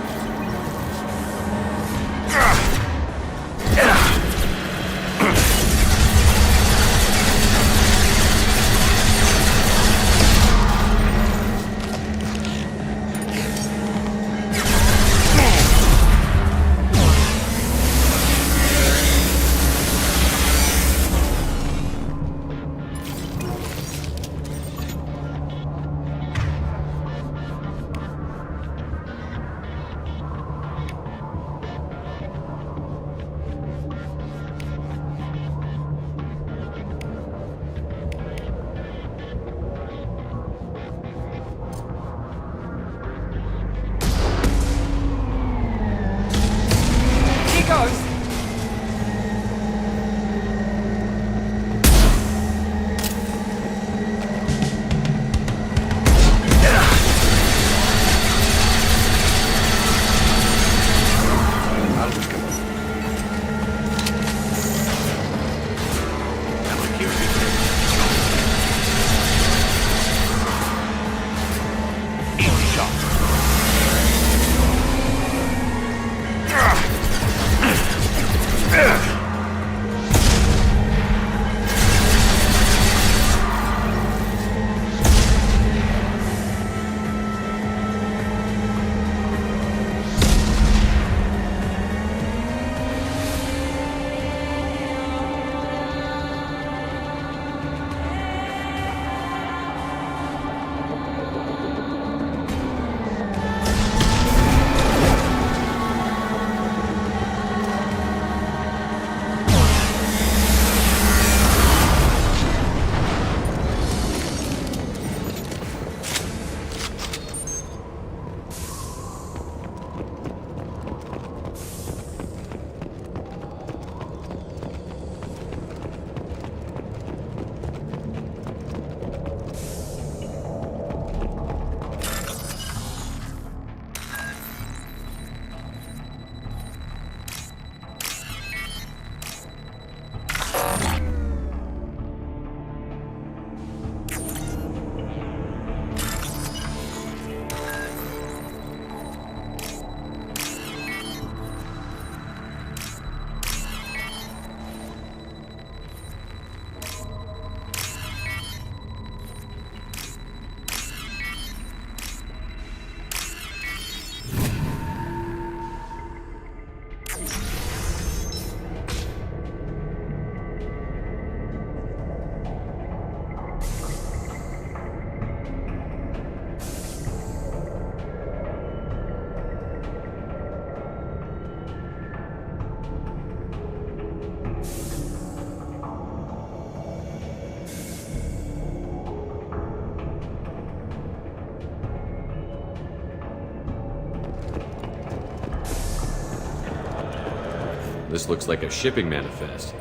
Speaker 8: This looks like a shipping manifest.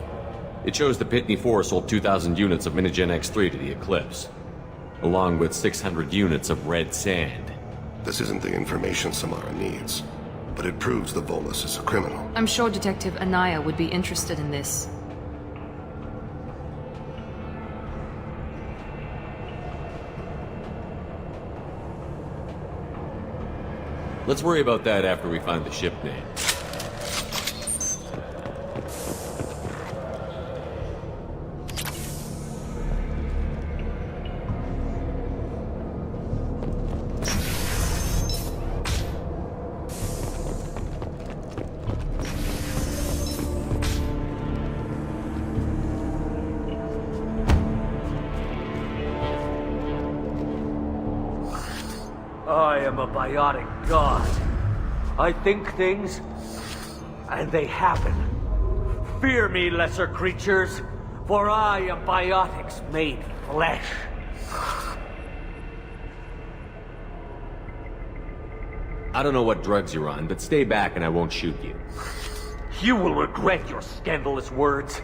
Speaker 8: It shows the Pitney 4 sold 2,000 units of Minigen X3 to the Eclipse, along with 600 units of red sand.
Speaker 4: This isn't the information Samara needs, but it proves the Volus is a criminal.
Speaker 2: I'm sure Detective Anaya would be interested in this.
Speaker 8: Let's worry about that after we find the ship name.
Speaker 19: I am a biotic god. I think things, and they happen. Fear me, lesser creatures, for I am biotics made flesh.
Speaker 8: I don't know what drugs you're on, but stay back and I won't shoot you.
Speaker 19: You will regret your scandalous words.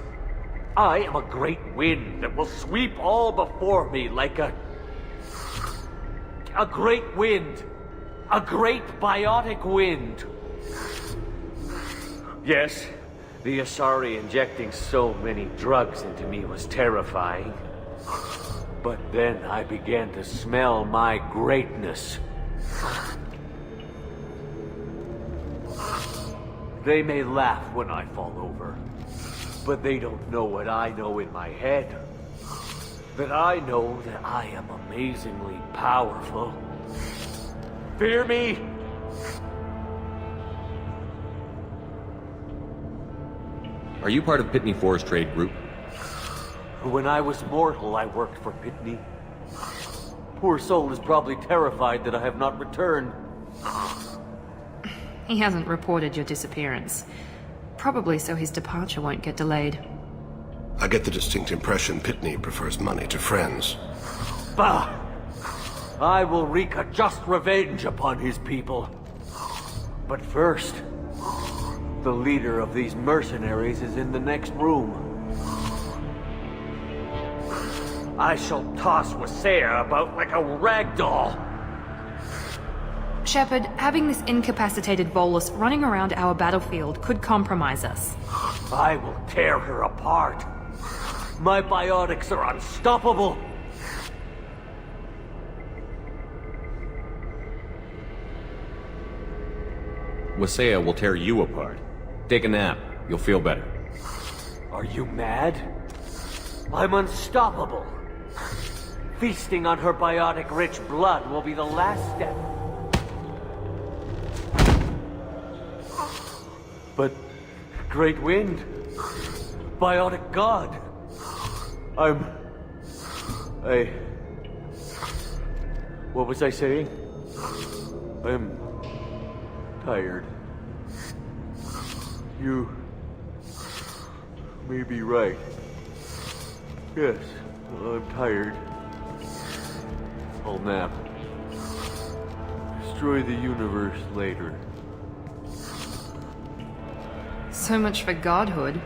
Speaker 19: I am a great wind that will sweep all before me like a great wind. A great biotic wind. Yes, the Asari injecting so many drugs into me was terrifying. But then I began to smell my greatness. They may laugh when I fall over, but they don't know what I know in my head. That I know that I am amazingly powerful. Fear me?
Speaker 8: Are you part of Pitney 4's trade group?
Speaker 19: When I was mortal, I worked for Pitney. Poor soul is probably terrified that I have not returned.
Speaker 2: He hasn't reported your disappearance. Probably so his departure won't get delayed.
Speaker 4: I get the distinct impression Pitney prefers money to friends.
Speaker 19: Bah! I will wreak a just revenge upon his people. But first, the leader of these mercenaries is in the next room. I shall toss Wasea about like a rag doll.
Speaker 2: Shepard, having this incapacitated Volus running around our battlefield could compromise us.
Speaker 19: I will tear her apart. My biotics are unstoppable.
Speaker 8: Wasea will tear you apart. Take a nap. You'll feel better.
Speaker 19: Are you mad? I'm unstoppable. Feasting on her biotic-rich blood will be the last step. But, Great Wind, biotic god, what was I saying? I'm tired. You may be right. Yes, I'm tired. I'll nap. Destroy the universe later.
Speaker 2: So much for godhood.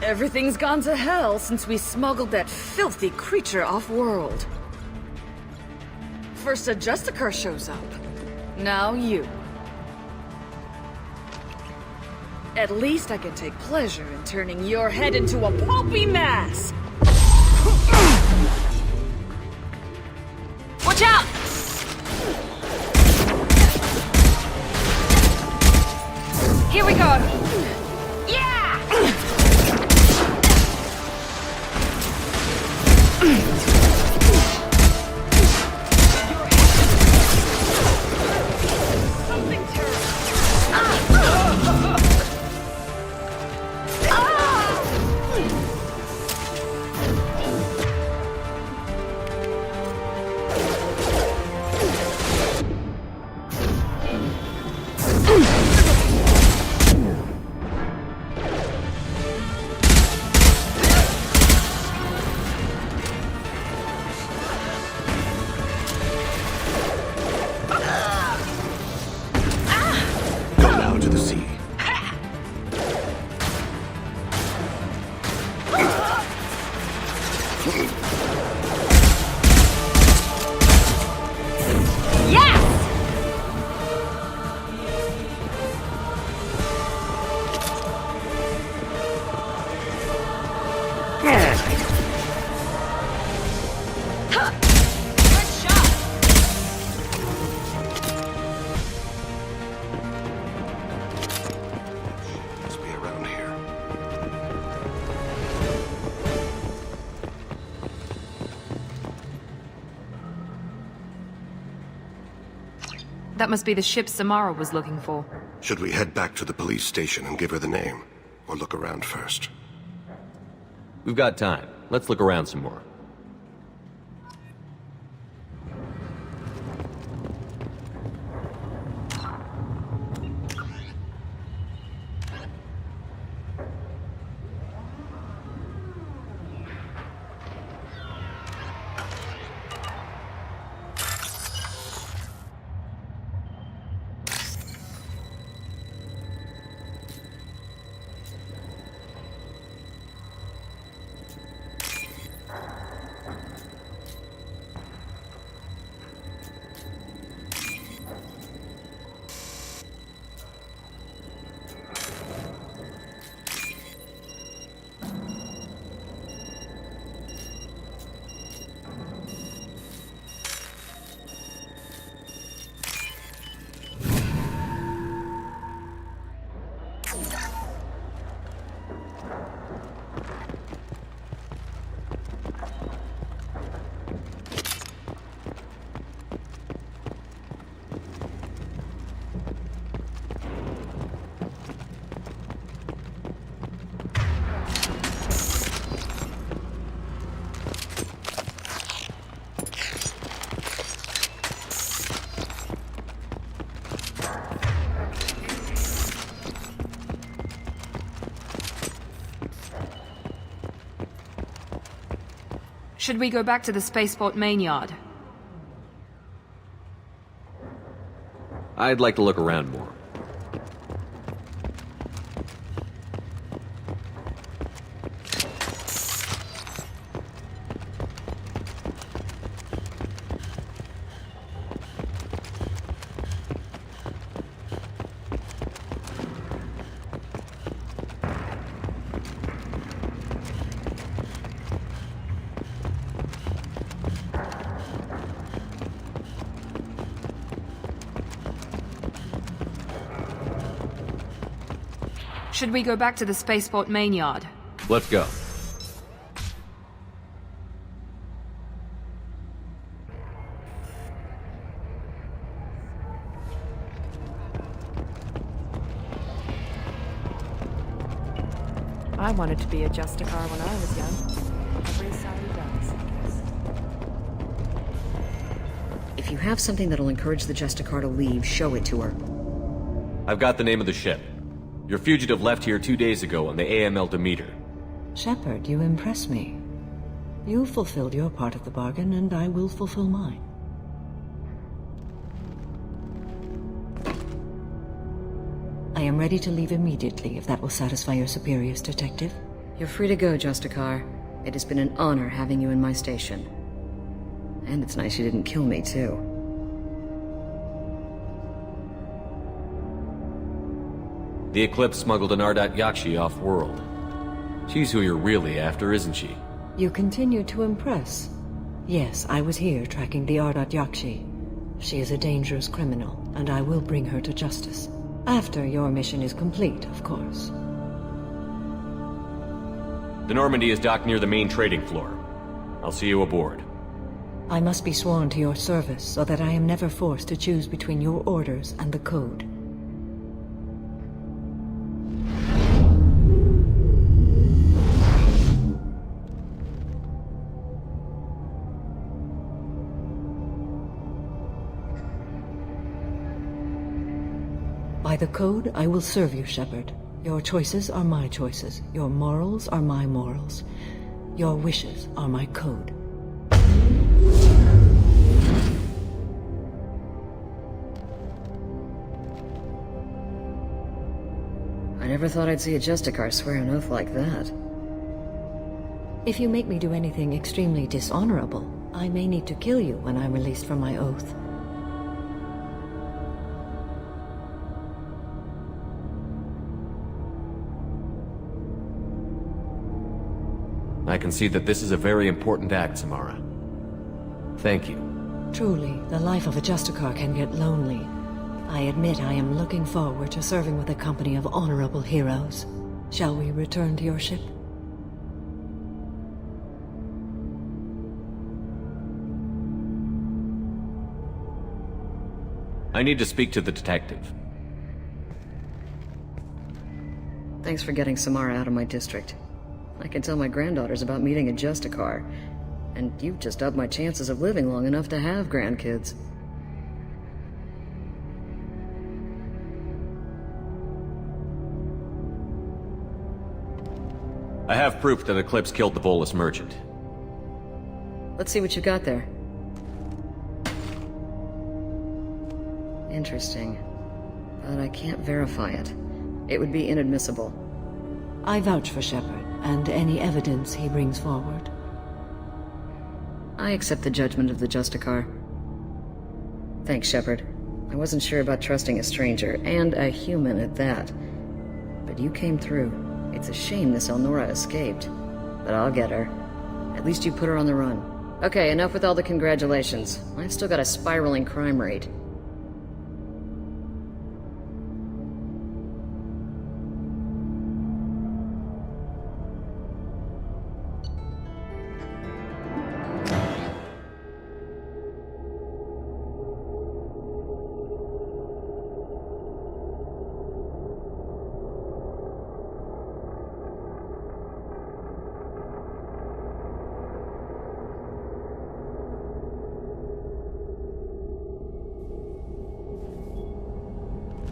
Speaker 17: Everything's gone to hell since we smuggled that filthy creature off-world. First a Justicar shows up. Now you. At least I can take pleasure in turning your head into a pulpy mass!
Speaker 2: Watch out! Here we go! Yeah!
Speaker 17: Something terrible!
Speaker 4: Go now to the sea. Must be around here.
Speaker 2: That must be the ship Samara was looking for.
Speaker 4: Should we head back to the police station and give her the name? Or look around first?
Speaker 8: We've got time. Let's look around some more.
Speaker 2: Should we go back to the spaceport main yard?
Speaker 8: I'd like to look around more.
Speaker 2: Should we go back to the spaceport main yard?
Speaker 8: Let's go.
Speaker 22: I wanted to be a Justicar when I was young. Every Saudi does, I guess.
Speaker 23: If you have something that'll encourage the Justicar to leave, show it to her.
Speaker 8: I've got the name of the ship. Your fugitive left here 2 days ago on the AML Demeter.
Speaker 1: Shepard, you impress me. You fulfilled your part of the bargain, and I will fulfill mine. I am ready to leave immediately, if that will satisfy your superiors, Detective.
Speaker 23: You're free to go, Justicar. It has been an honor having you in my station. And it's nice you didn't kill me, too.
Speaker 8: The Eclipse smuggled an Ardat Yakshi off-world. She's who you're really after, isn't she?
Speaker 1: You continue to impress. Yes, I was here tracking the Ardat Yakshi. She is a dangerous criminal, and I will bring her to justice. After your mission is complete, of course.
Speaker 8: The Normandy is docked near the main trading floor. I'll see you aboard.
Speaker 1: I must be sworn to your service so that I am never forced to choose between your orders and the Code. By the Code, I will serve you, Shepard. Your choices are my choices. Your morals are my morals. Your wishes are my code.
Speaker 23: I never thought I'd see a Justicar swear an oath like that.
Speaker 1: If you make me do anything extremely dishonorable, I may need to kill you when I'm released from my oath.
Speaker 8: I can see that this is a very important act, Samara. Thank you.
Speaker 1: Truly, the life of a Justicar can get lonely. I admit I am looking forward to serving with a company of honorable heroes. Shall we return to your ship?
Speaker 8: I need to speak to the detective.
Speaker 23: Thanks for getting Samara out of my district. I can tell my granddaughters about meeting a Justicar, and you've just upped my chances of living long enough to have grandkids.
Speaker 8: I have proof that Eclipse killed the Volus merchant.
Speaker 23: Let's see what you got there. Interesting. But I can't verify it. It would be inadmissible.
Speaker 1: I vouch for Shepard, and any evidence he brings forward.
Speaker 23: I accept the judgment of the Justicar. Thanks, Shepard. I wasn't sure about trusting a stranger, and a human at that. But you came through. It's a shame this Elnora escaped. But I'll get her. At least you put her on the run. Okay, enough with all the congratulations. I've still got a spiraling crime rate.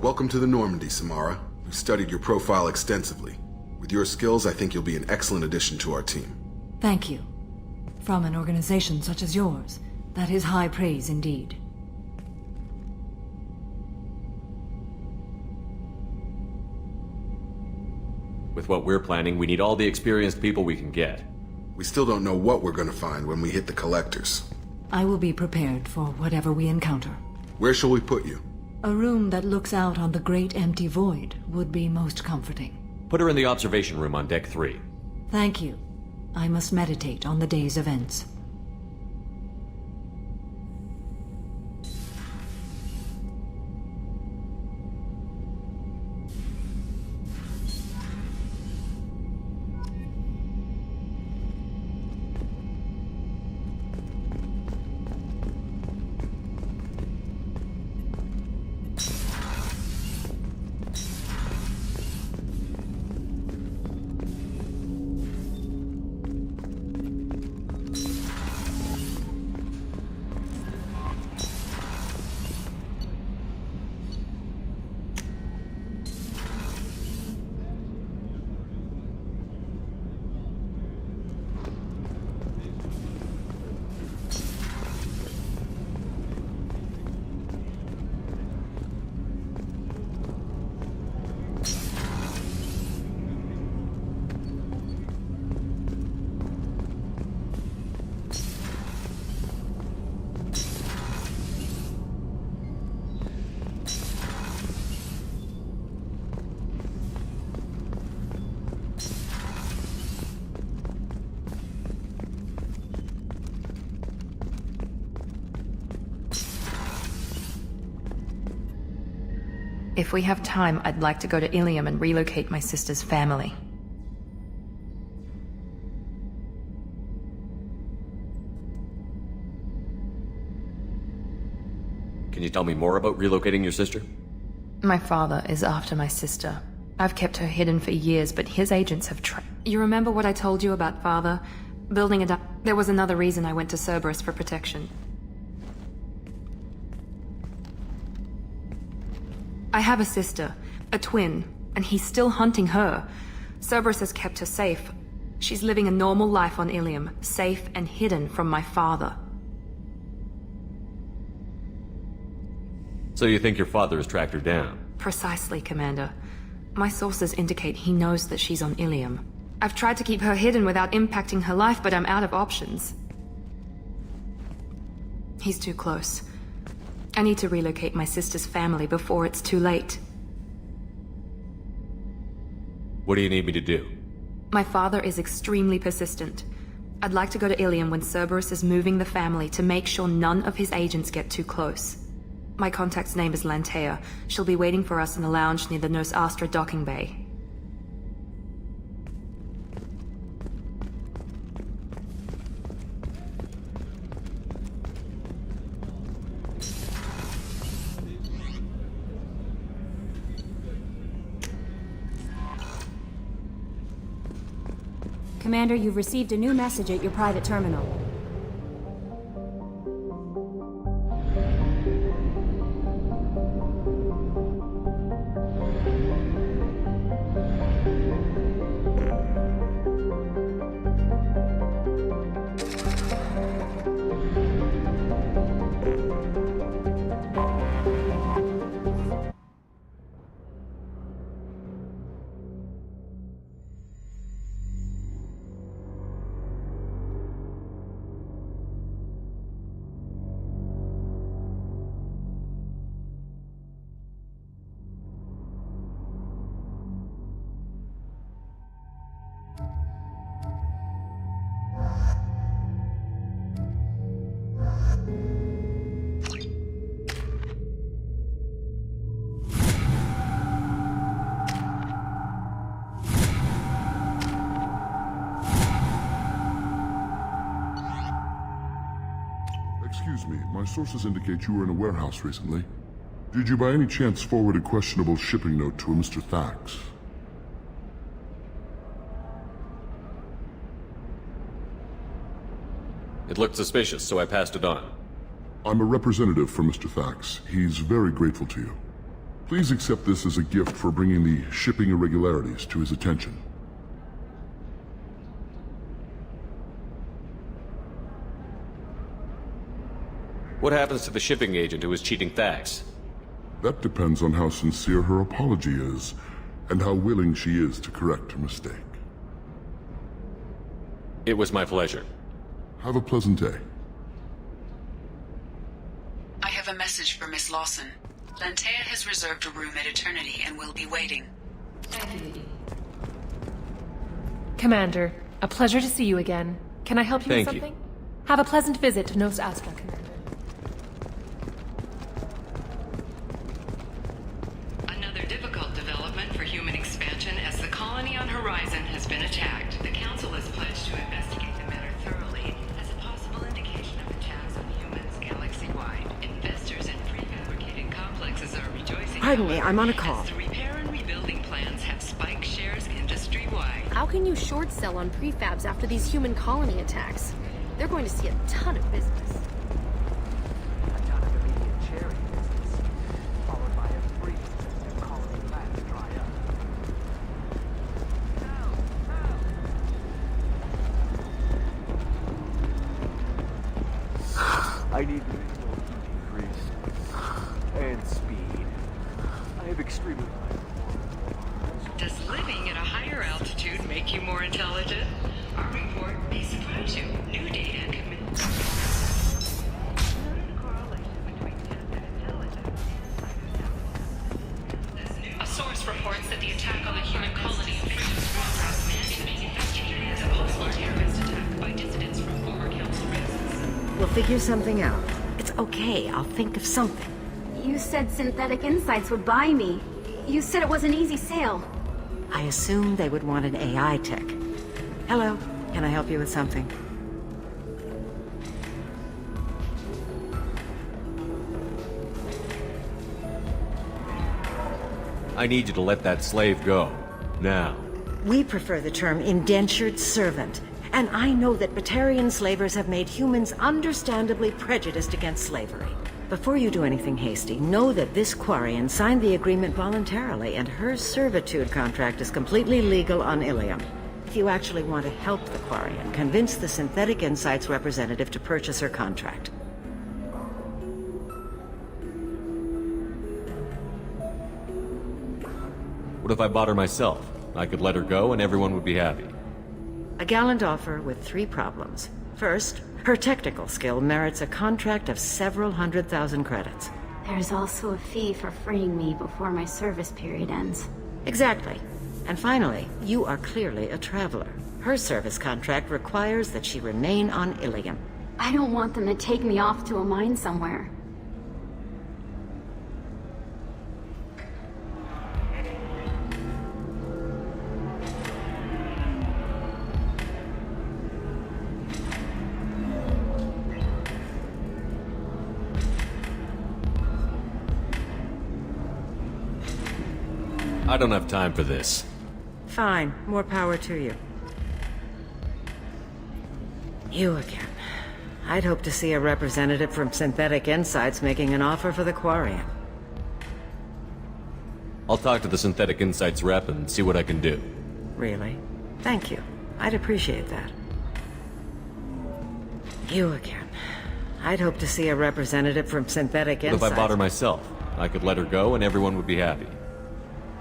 Speaker 6: Welcome to the Normandy, Samara. We've studied your profile extensively. With your skills, I think you'll be an excellent addition to our team.
Speaker 1: Thank you. From an organization such as yours, that is high praise indeed.
Speaker 8: With what we're planning, we need all the experienced people we can get.
Speaker 6: We still don't know what we're gonna find when we hit the collectors.
Speaker 1: I will be prepared for whatever we encounter.
Speaker 6: Where shall we put you?
Speaker 1: A room that looks out on the great empty void would be most comforting.
Speaker 8: Put her in the observation room on Deck 3.
Speaker 1: Thank you. I must meditate on the day's events.
Speaker 2: If we have time, I'd like to go to Ilium and relocate my sister's family.
Speaker 8: Can you tell me more about relocating your sister?
Speaker 2: My father is after my sister. I've kept her hidden for years, but his agents have You remember what I told you about father? Building a There was another reason I went to Cerberus for protection. I have a sister, a twin, and he's still hunting her. Cerberus has kept her safe. She's living a normal life on Ilium, safe and hidden from my father.
Speaker 8: So you think your father has tracked her down?
Speaker 2: Precisely, Commander. My sources indicate he knows that she's on Ilium. I've tried to keep her hidden without impacting her life, but I'm out of options. He's too close. I need to relocate my sister's family before it's too late.
Speaker 8: What do you need me to do?
Speaker 2: My father is extremely persistent. I'd like to go to Ilium when Cerberus is moving the family to make sure none of his agents get too close. My contact's name is Lantea. She'll be waiting for us in the lounge near the Nos Astra docking bay.
Speaker 14: Commander, you've received a new message at your private terminal.
Speaker 15: Excuse me, my sources indicate you were in a warehouse recently. Did you by any chance forward a questionable shipping note to a Mr. Thax?
Speaker 8: It looked suspicious, so I passed it on.
Speaker 15: I'm a representative for Mr. Thax. He's very grateful to you. Please accept this as a gift for bringing the shipping irregularities to his attention.
Speaker 8: What happens to the shipping agent who was cheating Thax?
Speaker 15: That depends on how sincere her apology is, and how willing she is to correct her mistake.
Speaker 8: It was my pleasure.
Speaker 15: Have a pleasant day.
Speaker 16: I have a message for Miss Lawson. Lantea has reserved a room at Eternity and will be waiting.
Speaker 3: Commander, a pleasure to see you again. Can I help you with
Speaker 8: Thank you.
Speaker 3: something? Have a pleasant visit to Nos Astra, Commander.
Speaker 11: Another difficult development for human expansion as the colony on Horizon has been attacked. The Council has pledged to investigate the matter thoroughly as a possible indication of attacks on humans galaxy-wide. Investors in prefabricated complexes are rejoicing.
Speaker 18: Pardon me, I'm on a call.
Speaker 11: As the repair and rebuilding plans have spiked shares industry-wide.
Speaker 24: How can you short sell on prefabs after these human colony attacks? They're going to see a ton of business.
Speaker 25: I need visual decrease and speed. I have extremely high performance.
Speaker 11: Does living at a higher altitude make you more intelligent? Our report may surprise you. New data commits a source reports that the attack on the human colony of Freedom's Progress is being investigated as a possible terrorist attack by dissidents from former council residents.
Speaker 18: We'll figure something out. It's okay, I'll think of something.
Speaker 14: You said synthetic insights would buy me. You said it was an easy sale.
Speaker 18: I assumed they would want an AI tech. Hello, can I help you with something?
Speaker 8: I need you to let that slave go. Now.
Speaker 18: We prefer the term indentured servant. And I know that Batarian slavers have made humans understandably prejudiced against slavery. Before you do anything hasty, know that this Quarian signed the agreement voluntarily, and her servitude contract is completely legal on Ilium. If you actually want to help the Quarian, convince the Synthetic Insights representative to purchase her contract.
Speaker 8: What if I bought her myself? I could let her go and everyone would be happy.
Speaker 18: A gallant offer with 3 problems. First, her technical skill merits a contract of several 100,000 credits.
Speaker 14: There's also a fee for freeing me before my service period ends.
Speaker 18: Exactly. And finally, you are clearly a traveler. Her service contract requires that she remain on Ilium.
Speaker 14: I don't want them to take me off to a mine somewhere.
Speaker 8: I don't have time for this.
Speaker 18: Fine. More power to you. You again. I'd hope to see a representative from Synthetic Insights making an offer for the Quarian.
Speaker 8: I'll talk to the Synthetic Insights rep and see what I can do.
Speaker 18: Really? Thank you. I'd appreciate that. You again. I'd hope to see a representative from Synthetic Insights.
Speaker 8: What if I bought her myself? I could let her go and everyone would be happy.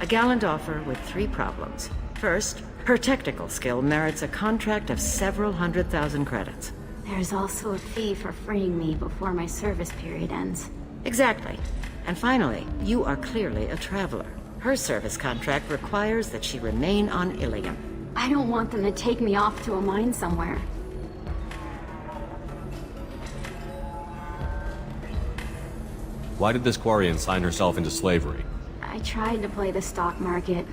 Speaker 18: A gallant offer with 3 problems. First, her technical skill merits a contract of several 100,000 credits.
Speaker 14: There's also a fee for freeing me before my service period ends.
Speaker 18: Exactly. And finally, you are clearly a traveler. Her service contract requires that she remain on Ilium.
Speaker 14: I don't want them to take me off to a mine somewhere.
Speaker 8: Why did this Quarian sign herself into slavery?
Speaker 14: I tried to play the stock market.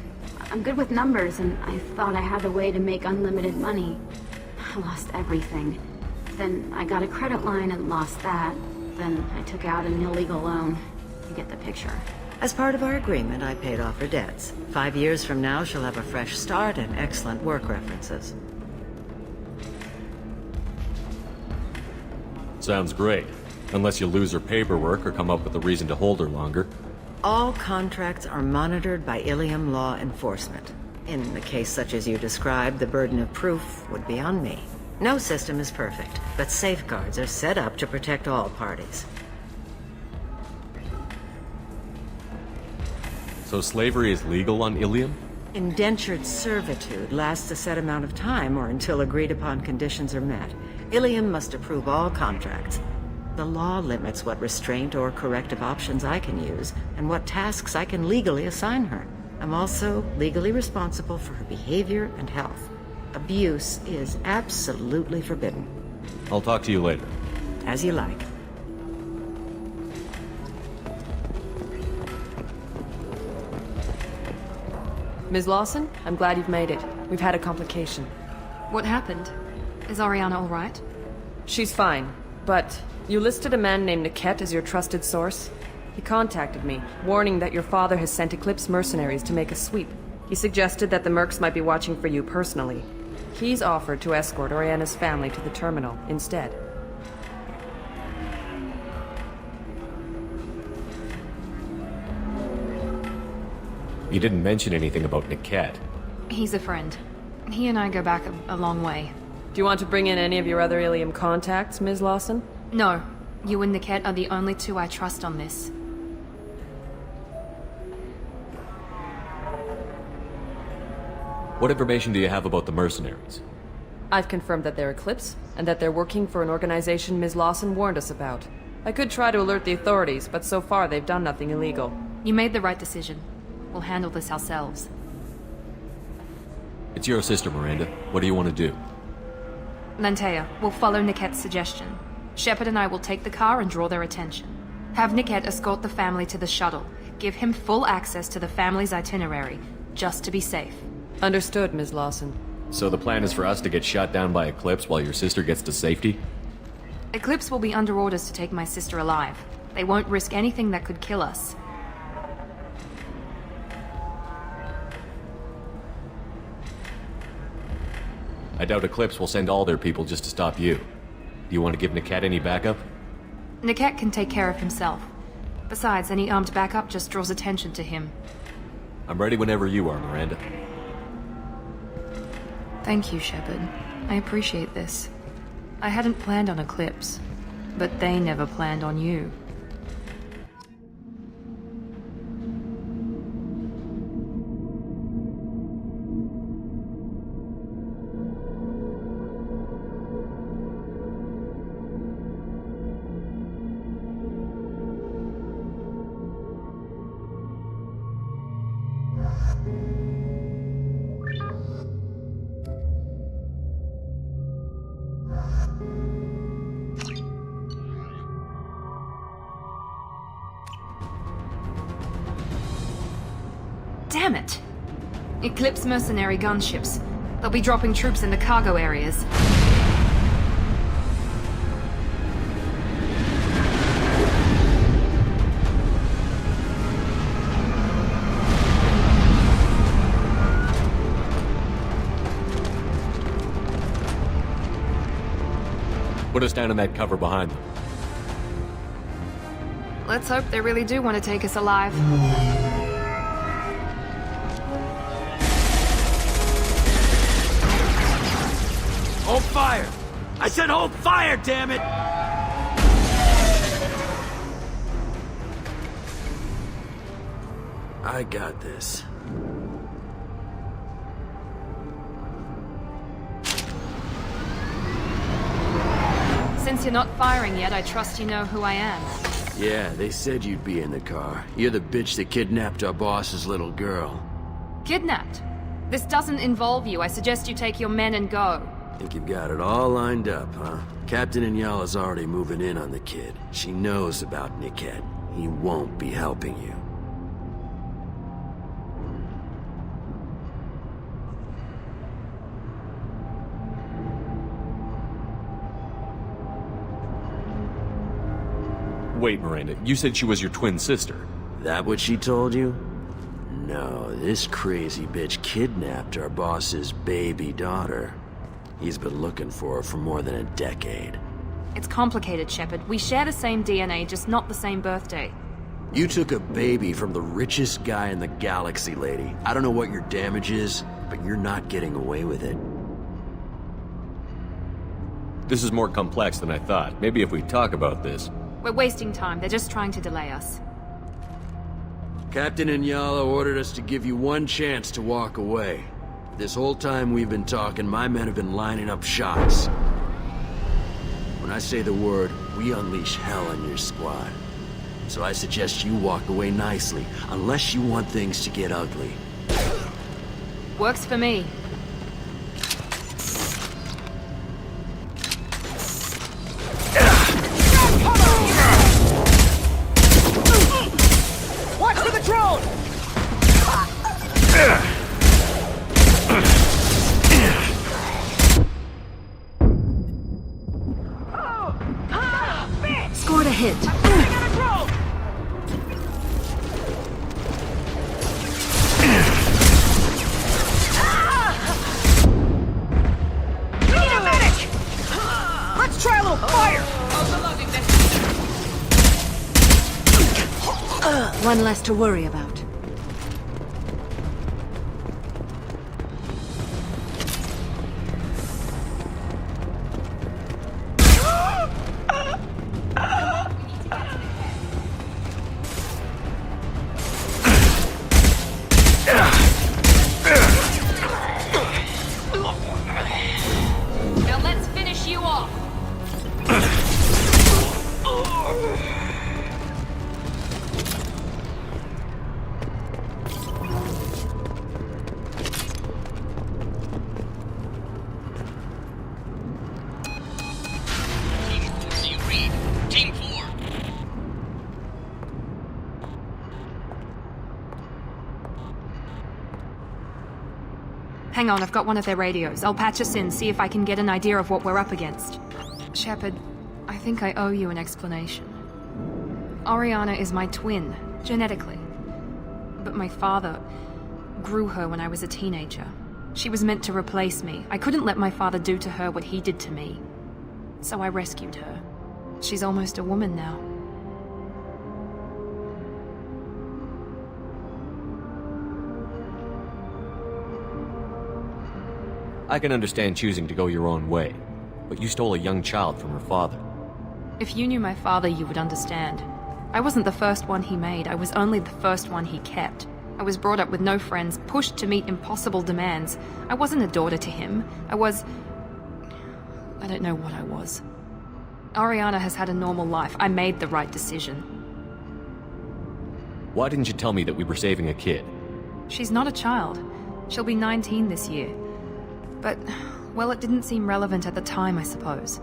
Speaker 14: I'm good with numbers, and I thought I had a way to make unlimited money. I lost everything. Then I got a credit line and lost that. Then I took out an illegal loan. You get the picture.
Speaker 18: As part of our agreement, I paid off her debts. 5 years from now, she'll have a fresh start and excellent work references.
Speaker 8: Sounds great. Unless you lose her paperwork or come up with a reason to hold her longer.
Speaker 18: All contracts are monitored by Ilium law enforcement. In a case such as you described, the burden of proof would be on me. No system is perfect, but safeguards are set up to protect all parties.
Speaker 8: So slavery is legal on Ilium?
Speaker 18: Indentured servitude lasts a set amount of time or until agreed-upon conditions are met. Ilium must approve all contracts. The law limits what restraint or corrective options I can use, and what tasks I can legally assign her. I'm also legally responsible for her behavior and health. Abuse is absolutely forbidden.
Speaker 8: I'll talk to you later.
Speaker 18: As you like.
Speaker 5: Ms. Lawson, I'm glad you've made it. We've had a complication.
Speaker 2: What happened? Is Ariana all right?
Speaker 5: She's fine, but you listed a man named Niket as your trusted source. He contacted me, warning that your father has sent Eclipse mercenaries to make a sweep. He suggested that the Mercs might be watching for you personally. He's offered to escort Oriana's family to the terminal instead.
Speaker 8: You didn't mention anything about Niket.
Speaker 2: He's a friend. He and I go back a long way.
Speaker 5: Do you want to bring in any of your other Ilium contacts, Ms. Lawson?
Speaker 2: No. You and Niket are the only 2 I trust on this.
Speaker 8: What information do you have about the mercenaries?
Speaker 5: I've confirmed that they're Eclipse, and that they're working for an organization Ms. Lawson warned us about. I could try to alert the authorities, but so far they've done nothing illegal.
Speaker 2: You made the right decision. We'll handle this ourselves.
Speaker 8: It's your sister, Miranda. What do you want to do?
Speaker 2: Lantea, we'll follow Niket's suggestion. Shepard and I will take the car and draw their attention. Have Niket escort the family to the shuttle. Give him full access to the family's itinerary, just to be safe.
Speaker 5: Understood, Ms. Lawson.
Speaker 8: So the plan is for us to get shot down by Eclipse while your sister gets to safety?
Speaker 2: Eclipse will be under orders to take my sister alive. They won't risk anything that could kill us.
Speaker 8: I doubt Eclipse will send all their people just to stop you. Do you want to give Niket any backup?
Speaker 2: Niket can take care of himself. Besides, any armed backup just draws attention to him.
Speaker 8: I'm ready whenever you are, Miranda.
Speaker 2: Thank you, Shepard. I appreciate this. I hadn't planned on Eclipse, but they never planned on you. Damn it! Eclipse mercenary gunships. They'll be dropping troops in the cargo areas.
Speaker 8: Put us down in that cover behind them.
Speaker 2: Let's hope they really do want to take us alive.
Speaker 7: Hold fire! I said hold fire, damn it! I got this.
Speaker 2: Since you're not firing yet, I trust you know who I am.
Speaker 7: Yeah, they said you'd be in the car. You're the bitch that kidnapped our boss's little girl.
Speaker 2: Kidnapped? This doesn't involve you. I suggest you take your men and go.
Speaker 7: Think you've got it all lined up, huh? Captain Inyala's already moving in on the kid. She knows about Niket. He won't be helping you.
Speaker 8: Wait, Miranda, you said she was your twin sister.
Speaker 7: That what she told you? No, this crazy bitch kidnapped our boss's baby daughter. He's been looking for her for more than a decade.
Speaker 2: It's complicated, Shepard. We share the same DNA, just not the same birthday.
Speaker 7: You took a baby from the richest guy in the galaxy, lady. I don't know what your damage is, but you're not getting away with it.
Speaker 8: This is more complex than I thought. Maybe if we talk about this...
Speaker 2: We're wasting time. They're just trying to delay us.
Speaker 7: Captain Inyala ordered us to give you one chance to walk away. This whole time we've been talking, my men have been lining up shots. When I say the word, we unleash hell on your squad. So I suggest you walk away nicely, unless you want things to get ugly.
Speaker 2: Works for me.
Speaker 7: Watch for the drone!
Speaker 18: Scored a hit.
Speaker 7: Need a medic! Let's try a little fire!
Speaker 18: One less to worry about.
Speaker 2: Now let's finish you off. Hang on, I've got one of their radios. I'll patch us in, see if I can get an idea of what we're up against. Shepard, I think I owe you an explanation. Oriana is my twin, genetically. But my father grew her when I was a teenager. She was meant to replace me. I couldn't let my father do to her what he did to me. So I rescued her. She's almost a woman now.
Speaker 8: I can understand choosing to go your own way, but you stole a young child from her father.
Speaker 2: If you knew my father, you would understand. I wasn't the first one he made, I was only the first one he kept. I was brought up with no friends, pushed to meet impossible demands. I wasn't a daughter to him. I don't know what I was. Oriana has had a normal life. I made the right decision.
Speaker 8: Why didn't you tell me that we were saving a kid?
Speaker 2: She's not a child. She'll be 19 this year. But, well, it didn't seem relevant at the time, I suppose.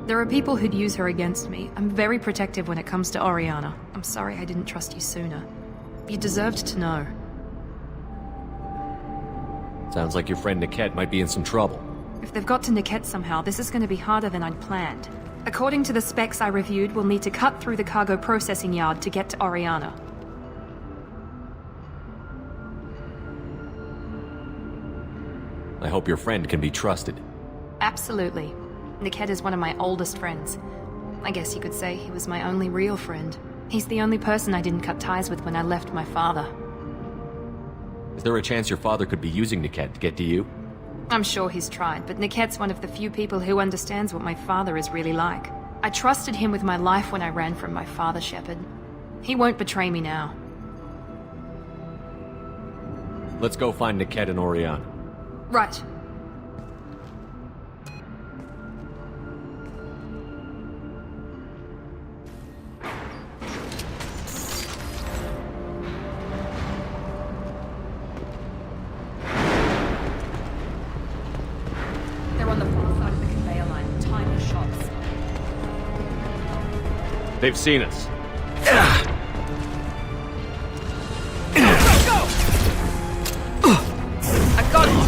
Speaker 2: There are people who'd use her against me. I'm very protective when it comes to Oriana. I'm sorry I didn't trust you sooner. You deserved to know.
Speaker 8: Sounds like your friend Niket might be in some trouble.
Speaker 2: If they've got to Niket somehow, this is going to be harder than I'd planned. According to the specs I reviewed, we'll need to cut through the cargo processing yard to get to Oriana.
Speaker 8: I hope your friend can be trusted.
Speaker 2: Absolutely. Niket is one of my oldest friends. I guess you could say he was my only real friend. He's the only person I didn't cut ties with when I left my father.
Speaker 8: Is there a chance your father could be using Niket to get to you?
Speaker 2: I'm sure he's tried, but Niket's one of the few people who understands what my father is really like. I trusted him with my life when I ran from my father, Shepard. He won't betray me now.
Speaker 8: Let's go find Niket and Oriana.
Speaker 2: Right. They're on the far side of the conveyor line, tiny shops.
Speaker 8: They've seen us.
Speaker 10: I've got him!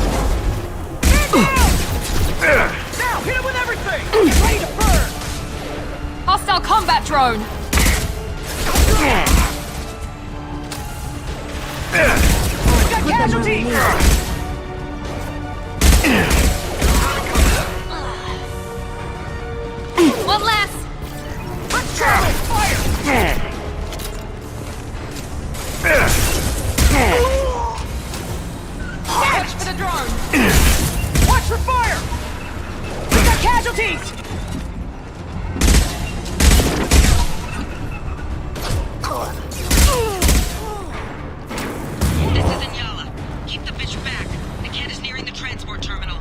Speaker 10: Now, hit him with everything! Get ready to burn!
Speaker 2: Hostile combat drone!
Speaker 10: We've got casualties!
Speaker 2: One less!
Speaker 10: Let's try with fire!
Speaker 2: Watch for the drone!
Speaker 10: Watch for fire! We've got casualties!
Speaker 11: This is Inyala. Keep the bitch back. The kid is nearing the transport terminal.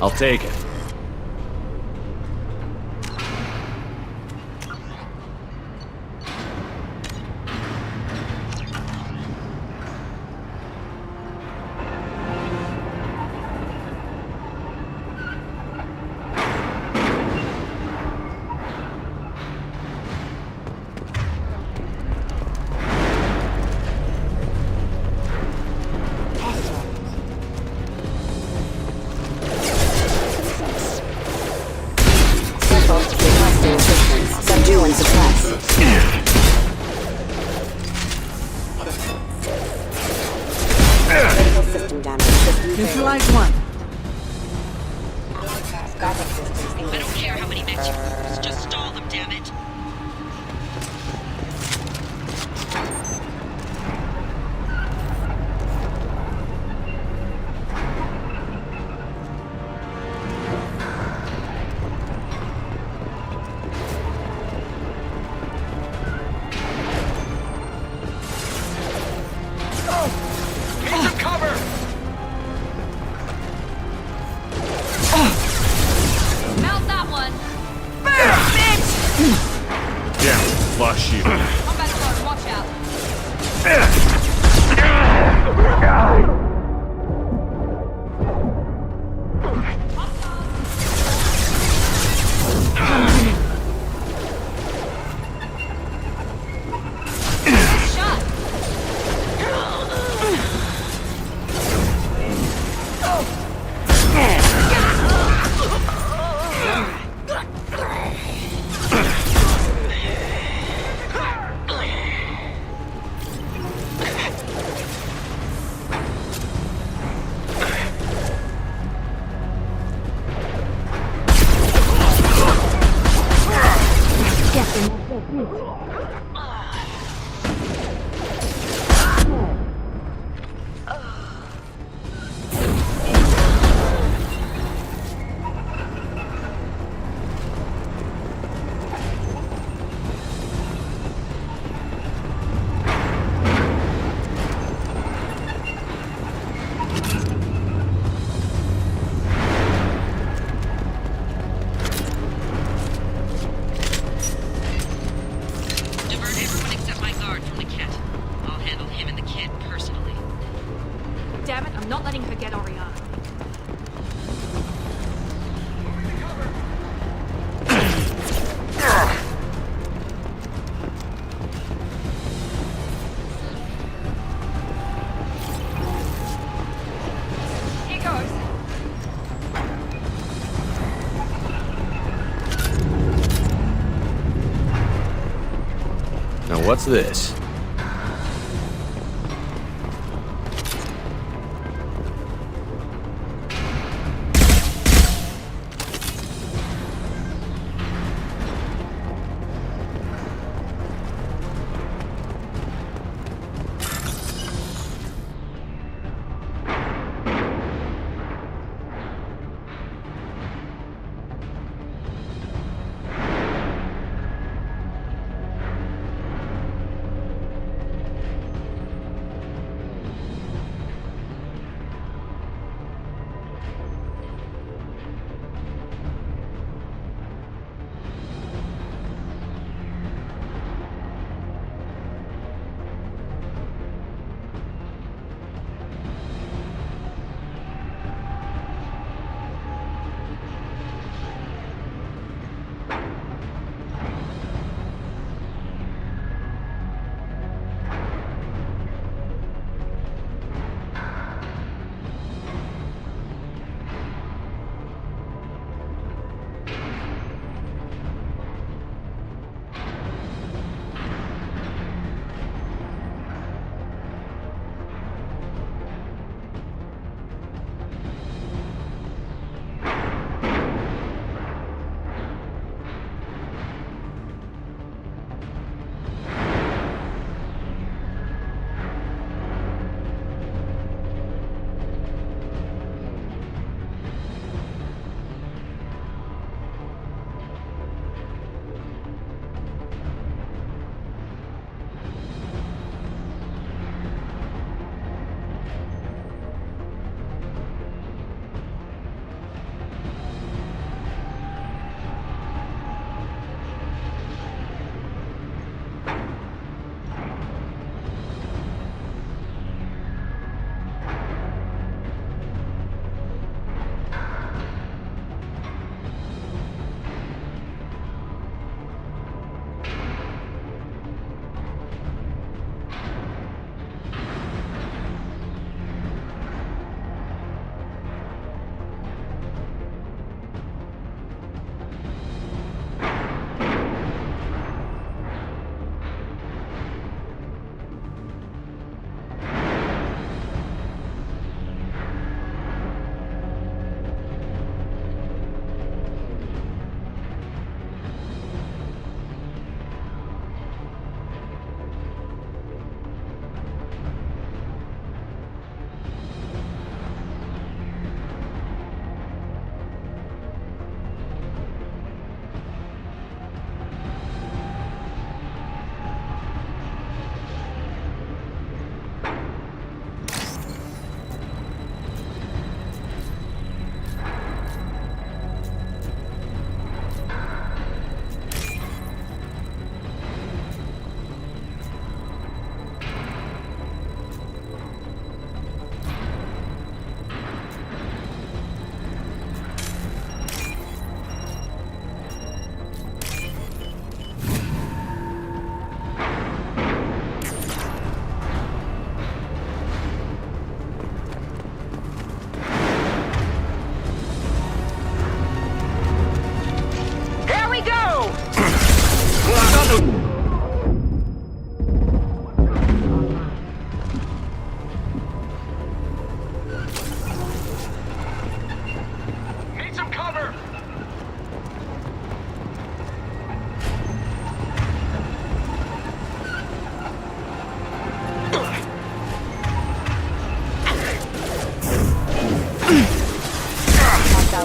Speaker 8: I'll take it.
Speaker 12: Subdue and suppress. Critical system damage.
Speaker 10: Neutralize one.
Speaker 11: I don't care how many mechs you lose. Just stall them, damn it. handle him and the kid personally.
Speaker 2: Damn it, I'm not letting her get Oriana.
Speaker 11: Here goes.
Speaker 7: Now what's this?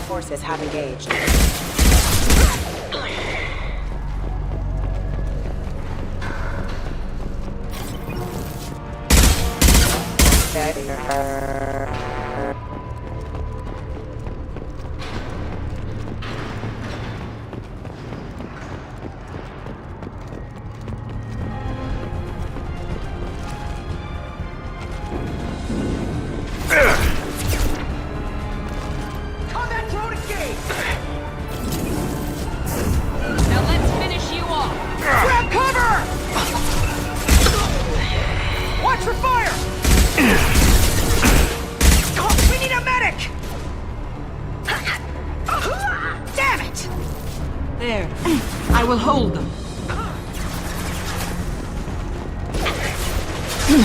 Speaker 12: forces have engaged.
Speaker 10: You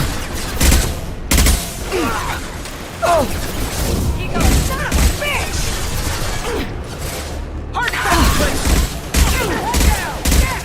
Speaker 10: go, son of a bitch! Hard backwards! Hold down! Get it!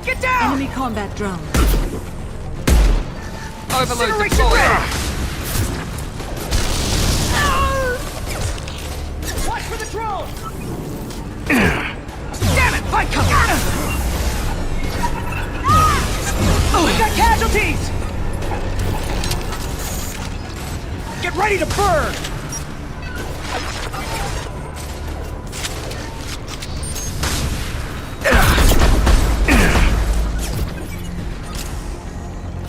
Speaker 10: Get down!
Speaker 1: Enemy combat drone.
Speaker 10: Overload deployed. Watch for the drone! Damn it! Fight cover! We got casualties! Get ready to burn!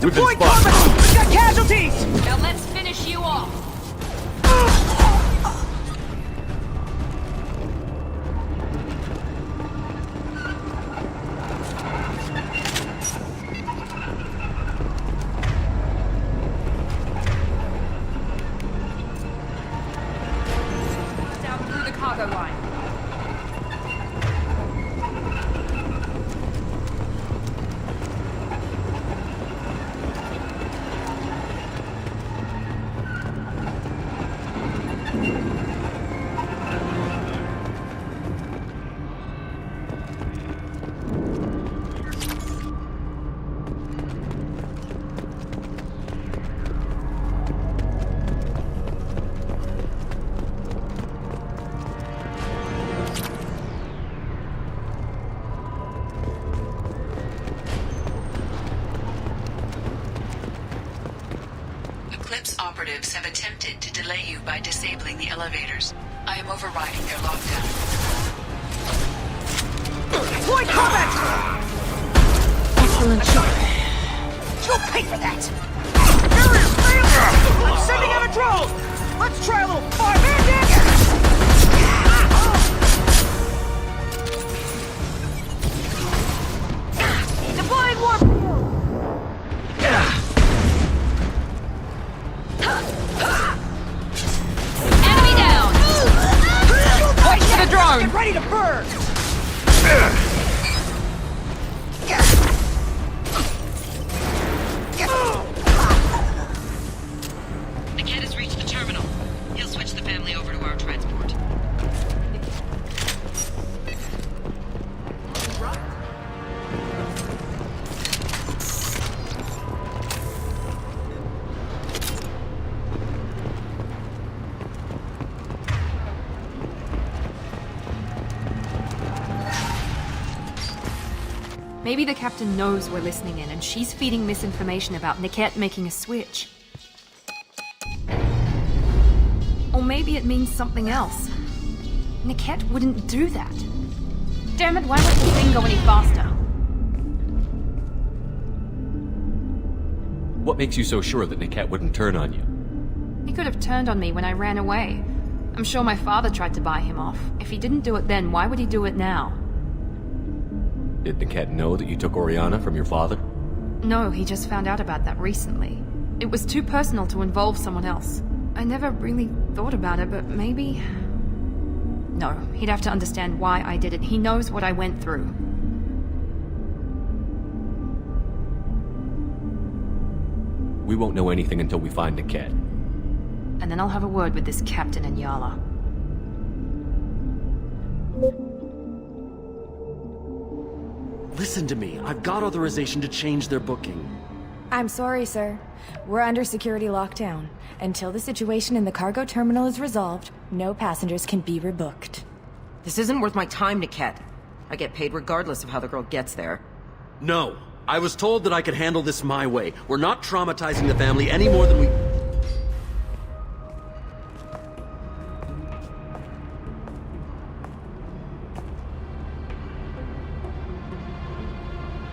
Speaker 8: We've been
Speaker 10: Deploy
Speaker 8: spotted.
Speaker 10: combat! We got casualties!
Speaker 2: Now let's finish you off. Down through the cargo line.
Speaker 16: Eclipse operatives have attempted to delay you by disabling the elevators. I am overriding their lockdown.
Speaker 10: Deploy combat!
Speaker 1: Excellent shot.
Speaker 10: You'll pay for that! Barrier failure! I'm sending out a drone! Let's try a little fire bandit! Deploying warp field!
Speaker 2: Enemy down!
Speaker 10: Watch for the drone! Get ready to burn!
Speaker 11: The kid has reached the terminal. He'll switch the family over to our transport.
Speaker 2: Maybe the captain knows we're listening in and she's feeding misinformation about Niket making a switch. Or maybe it means something else. Niket wouldn't do that. Damn it, why won't the thing go any faster?
Speaker 8: What makes you so sure that Niket wouldn't turn on you?
Speaker 2: He could have turned on me when I ran away. I'm sure my father tried to buy him off. If he didn't do it then, why would he do it now?
Speaker 8: Did Niket know that you took Oriana from your father?
Speaker 2: No, he just found out about that recently. It was too personal to involve someone else. I never really thought about it, but maybe... No, he'd have to understand why I did it. He knows what I went through.
Speaker 8: We won't know anything until we find Niket.
Speaker 2: And then I'll have a word with this captain in Yala.
Speaker 9: Listen to me. I've got authorization to change their booking.
Speaker 13: I'm sorry, sir. We're under security lockdown. Until the situation in the cargo terminal is resolved, no passengers can be rebooked.
Speaker 19: This isn't worth my time, Niket. I get paid regardless of how the girl gets there.
Speaker 9: No. I was told that I could handle this my way. We're not traumatizing the family any more than we...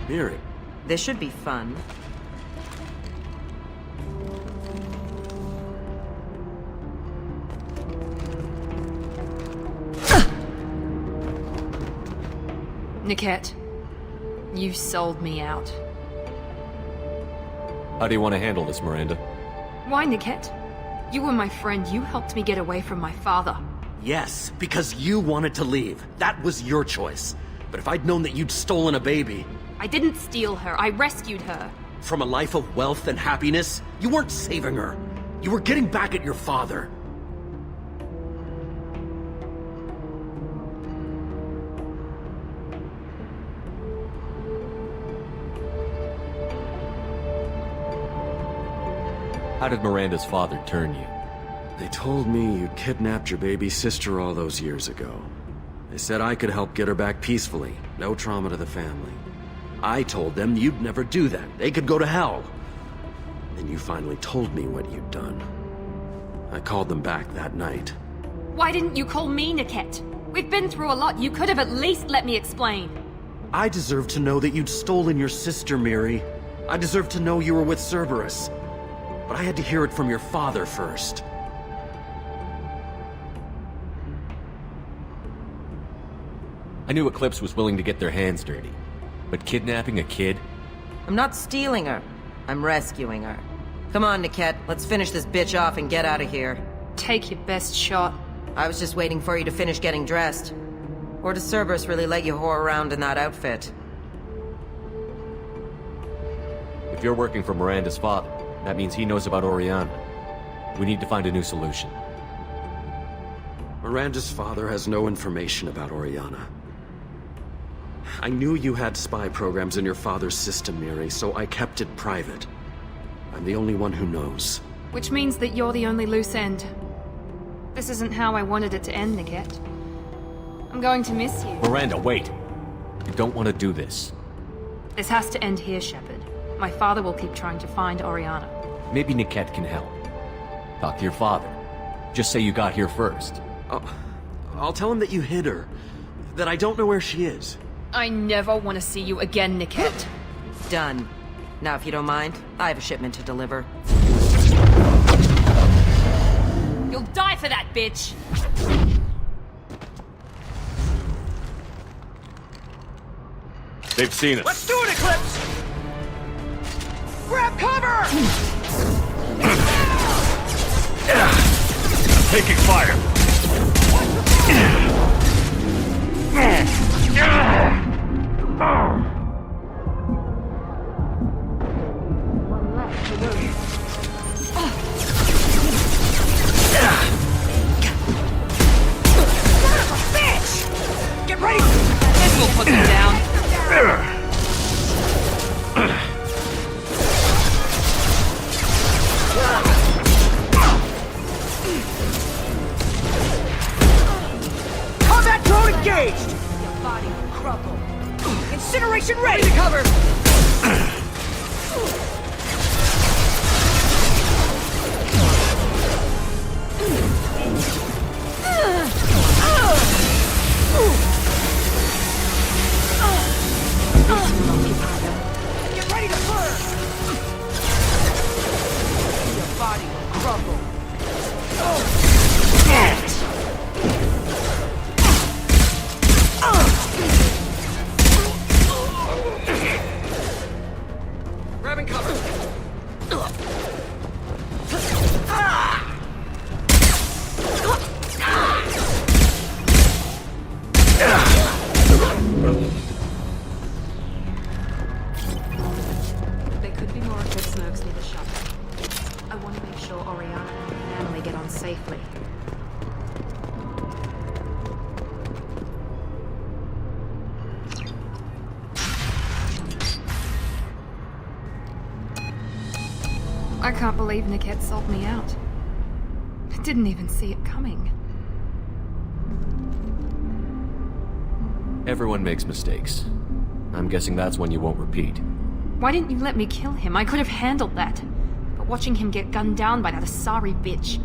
Speaker 9: Miri.
Speaker 19: This should be fun.
Speaker 2: Niket, You sold me out.
Speaker 8: How do you want to handle this, Miranda?
Speaker 2: Why, Niket? You were my friend. You helped me get away from my father.
Speaker 9: Yes, because you wanted to leave. That was your choice. But if I'd known that you'd stolen a baby...
Speaker 2: I didn't steal her. I rescued her.
Speaker 9: From a life of wealth and happiness, you weren't saving her. You were getting back at your father.
Speaker 8: How did Miranda's father turn you?
Speaker 7: They told me you kidnapped your baby sister all those years ago. They said I could help get her back peacefully. No trauma to the family. I told them you'd never do that. They could go to hell. Then you finally told me what you'd done. I called them back that night.
Speaker 2: Why didn't you call me, Niket? We've been through a lot. You could have at least let me explain.
Speaker 9: I deserve to know that you'd stolen your sister, Miri. I deserve to know you were with Cerberus. But I had to hear it from your father first.
Speaker 8: I knew Eclipse was willing to get their hands dirty. But kidnapping a kid?
Speaker 19: I'm not stealing her. I'm rescuing her. Come on, Niket. Let's finish this bitch off and get out of here.
Speaker 2: Take your best shot.
Speaker 19: I was just waiting for you to finish getting dressed. Or does Cerberus really let you whore around in that outfit?
Speaker 8: If you're working for Miranda's father, that means he knows about Oriana. We need to find a new solution.
Speaker 7: Miranda's father has no information about Oriana. I knew you had spy programs in your father's system, Miri, so I kept it private. I'm the only one who knows.
Speaker 2: Which means that you're the only loose end. This isn't how I wanted it to end, Niket. I'm going to miss you.
Speaker 8: Miranda, wait! You don't want to do this.
Speaker 2: This has to end here, Shepard. My father will keep trying to find Oriana.
Speaker 8: Maybe Niket can help. Talk to your father. Just say you got here first.
Speaker 7: I'll tell him that you hid her. That I don't know where she is.
Speaker 2: I never want to see you again, Niket.
Speaker 19: Done. Now, if you don't mind, I have a shipment to deliver.
Speaker 2: You'll die for that, bitch!
Speaker 8: They've seen us.
Speaker 10: Let's do it, Eclipse! Grab cover!
Speaker 8: Taking fire!
Speaker 10: Bitch! Get ready!
Speaker 2: This will put them down.
Speaker 10: Combat drone engaged! Your body will crumble. Incineration ready! To cover! Get ready to burn! Your body will crumble.
Speaker 9: Grabbing cover.
Speaker 2: There could be more Effekt smokes near the shop. I want to make sure Oriana and her family get on safely. I can't believe Niket sold me out. I didn't even see it coming.
Speaker 8: Everyone makes mistakes. I'm guessing that's one you won't repeat.
Speaker 2: Why didn't you let me kill him? I could have handled that. But watching him get gunned down by that Asari bitch.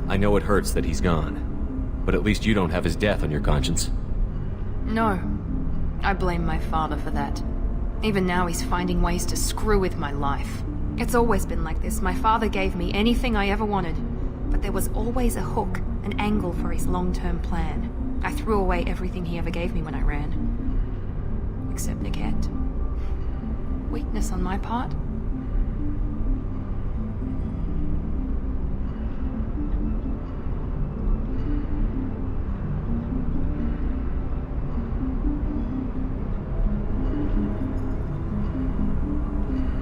Speaker 8: I know it hurts that he's gone, but at least you don't have his death on your conscience.
Speaker 2: No. I blame my father for that. Even now he's finding ways to screw with my life. It's always been like this. My father gave me anything I ever wanted, but there was always a hook, an angle for his long-term plan. I threw away everything he ever gave me when I ran. Except Niket. Weakness on my part?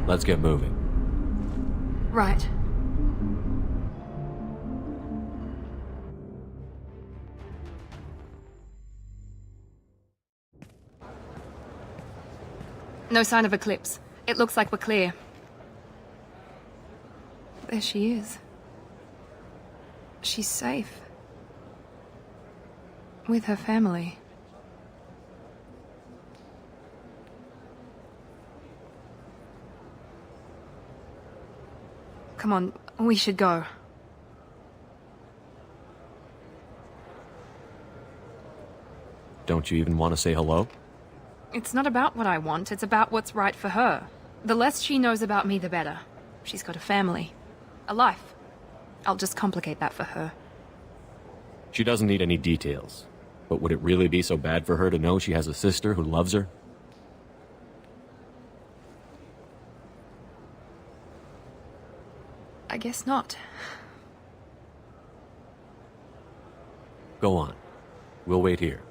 Speaker 8: Let's get moving.
Speaker 2: Right. No sign of Eclipse. It looks like we're clear. There she is. She's safe. With her family. Come on, we should go.
Speaker 8: Don't you even want to say hello?
Speaker 2: It's not about what I want, it's about what's right for her. The less she knows about me, the better. She's got a family. A life. I'll just complicate that for her.
Speaker 8: She doesn't need any details. But would it really be so bad for her to know she has a sister who loves her?
Speaker 2: I guess not.
Speaker 8: Go on. We'll wait here.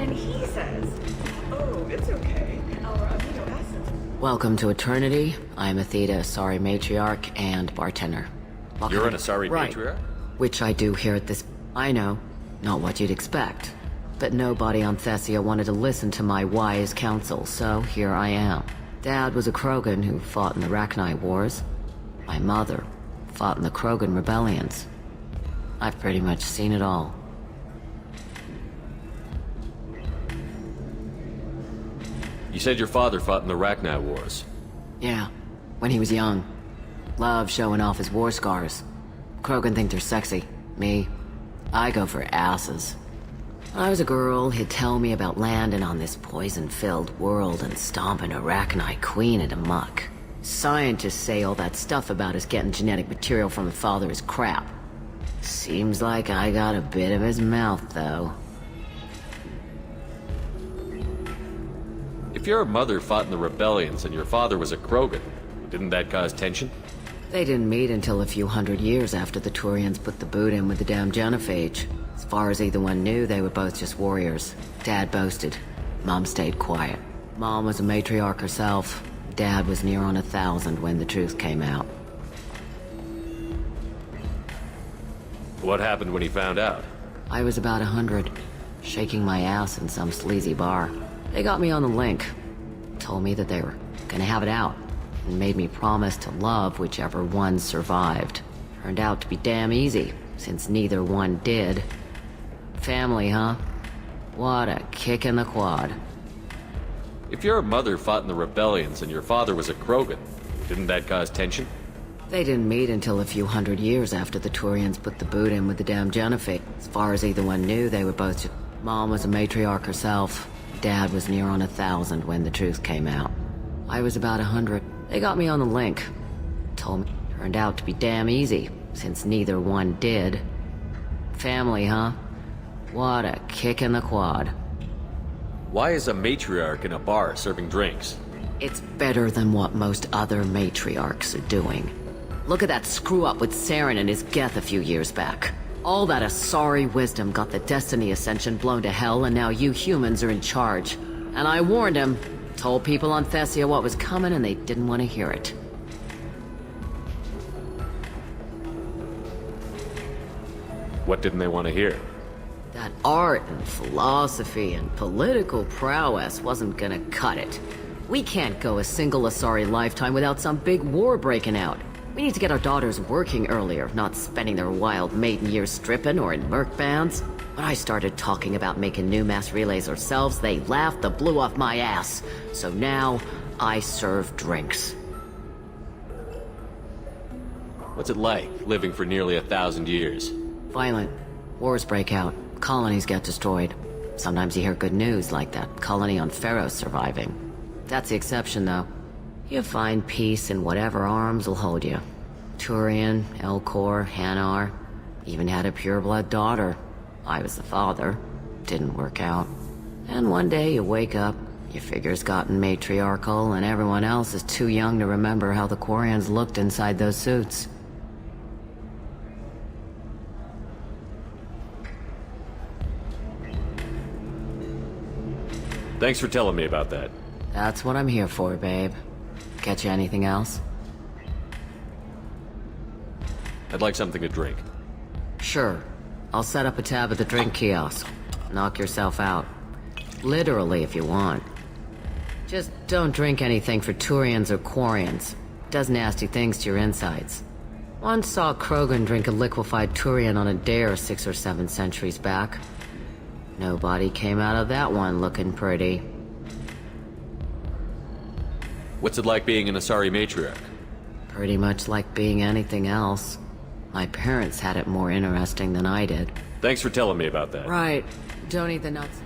Speaker 4: He says, oh, it's okay. Our amino acids.
Speaker 17: Welcome to Eternity. I'm Athena, Asari Matriarch and bartender.
Speaker 8: You're an Asari
Speaker 17: Right.
Speaker 8: Matriarch?
Speaker 17: Which I do here at this... I know, not what you'd expect. But nobody on Thessia wanted to listen to my wise counsel, so here I am. Dad was a Krogan who fought in the Rachni Wars. My mother fought in the Krogan rebellions. I've pretty much seen it all.
Speaker 8: You said your father fought in the Rachni Wars.
Speaker 17: Yeah, when he was young. Loved showing off his war scars. Krogan think they're sexy. Me, I go for asses. When I was a girl, he'd tell me about landing on this poison-filled world and stomping a Rachni queen into muck. Scientists say all that stuff about us getting genetic material from the father is crap. Seems like I got a bit of his mouth, though.
Speaker 8: If your mother fought in the rebellions and your father was a Krogan, didn't that cause tension?
Speaker 17: They didn't meet until a few hundred years after the Turians put the boot in with the damn genophage. As far as either one knew, they were both just warriors. Dad boasted. Mom stayed quiet. Mom was a matriarch herself. Dad was near on 1,000 when the truth came out.
Speaker 8: What happened when he found out?
Speaker 17: I was about 100, shaking my ass in some sleazy bar. They got me on the link. Told me that they were gonna have it out, and made me promise to love whichever one survived. Turned out to be damn easy, since neither one did. Family, huh? What a kick in the quad.
Speaker 8: If your mother fought in the rebellions and your father was a Krogan, didn't that cause tension?
Speaker 17: They didn't meet until a few hundred years after the Turians put the boot in with the damn genophage. As far as either one knew, they were both just... Mom was a matriarch herself. Dad was near on 1,000 when the truth came out. I was about 100. They got me on the link. Told me it turned out to be damn easy, since neither one did. Family, huh? What a kick in the quad.
Speaker 8: Why is a matriarch in a bar serving drinks?
Speaker 17: It's better than what most other matriarchs are doing. Look at that screw-up with Saren and his Geth a few years back. All that Asari wisdom got the Destiny Ascension blown to hell, and now you humans are in charge. And I warned him. Told people on Thessia what was coming, and they didn't want to hear it.
Speaker 8: What didn't they want to hear?
Speaker 17: That art and philosophy and political prowess wasn't gonna cut it. We can't go a single Asari lifetime without some big war breaking out. We need to get our daughters working earlier, not spending their wild maiden years stripping or in merc bands. When I started talking about making new mass relays ourselves, they laughed the blue off my ass. So now, I serve drinks.
Speaker 8: What's it like, living for nearly 1,000 years?
Speaker 17: Violent. Wars break out. Colonies get destroyed. Sometimes you hear good news, like that colony on Pharaoh surviving. That's the exception, though. You find peace in whatever arms will hold you. Turian, Elcor, Hanar. Even had a pureblood daughter. I was the father. Didn't work out. And one day you wake up, your figure's gotten matriarchal, and everyone else is too young to remember how the Quarians looked inside those suits.
Speaker 8: Thanks for telling me about that.
Speaker 17: That's what I'm here for, babe. Get you anything else?
Speaker 8: I'd like something to drink.
Speaker 17: Sure. I'll set up a tab at the drink kiosk. Knock yourself out. Literally, if you want. Just don't drink anything for Turians or Quarians. Does nasty things to your insides. Once saw Krogan drink a liquefied Turian on a dare 6 or 7 centuries back. Nobody came out of that one looking pretty.
Speaker 8: What's it like being an Asari matriarch?
Speaker 17: Pretty much like being anything else. My parents had it more interesting than I did.
Speaker 8: Thanks for telling me about that.
Speaker 17: Right. Don't eat the nuts.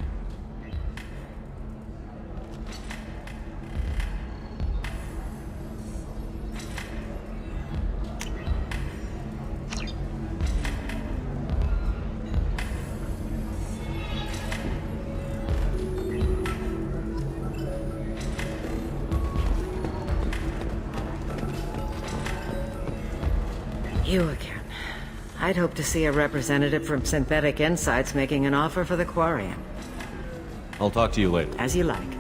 Speaker 18: You again. I'd hope to see a representative from Synthetic Insights making an offer for the Quarian.
Speaker 8: I'll talk to you later.
Speaker 18: As you like.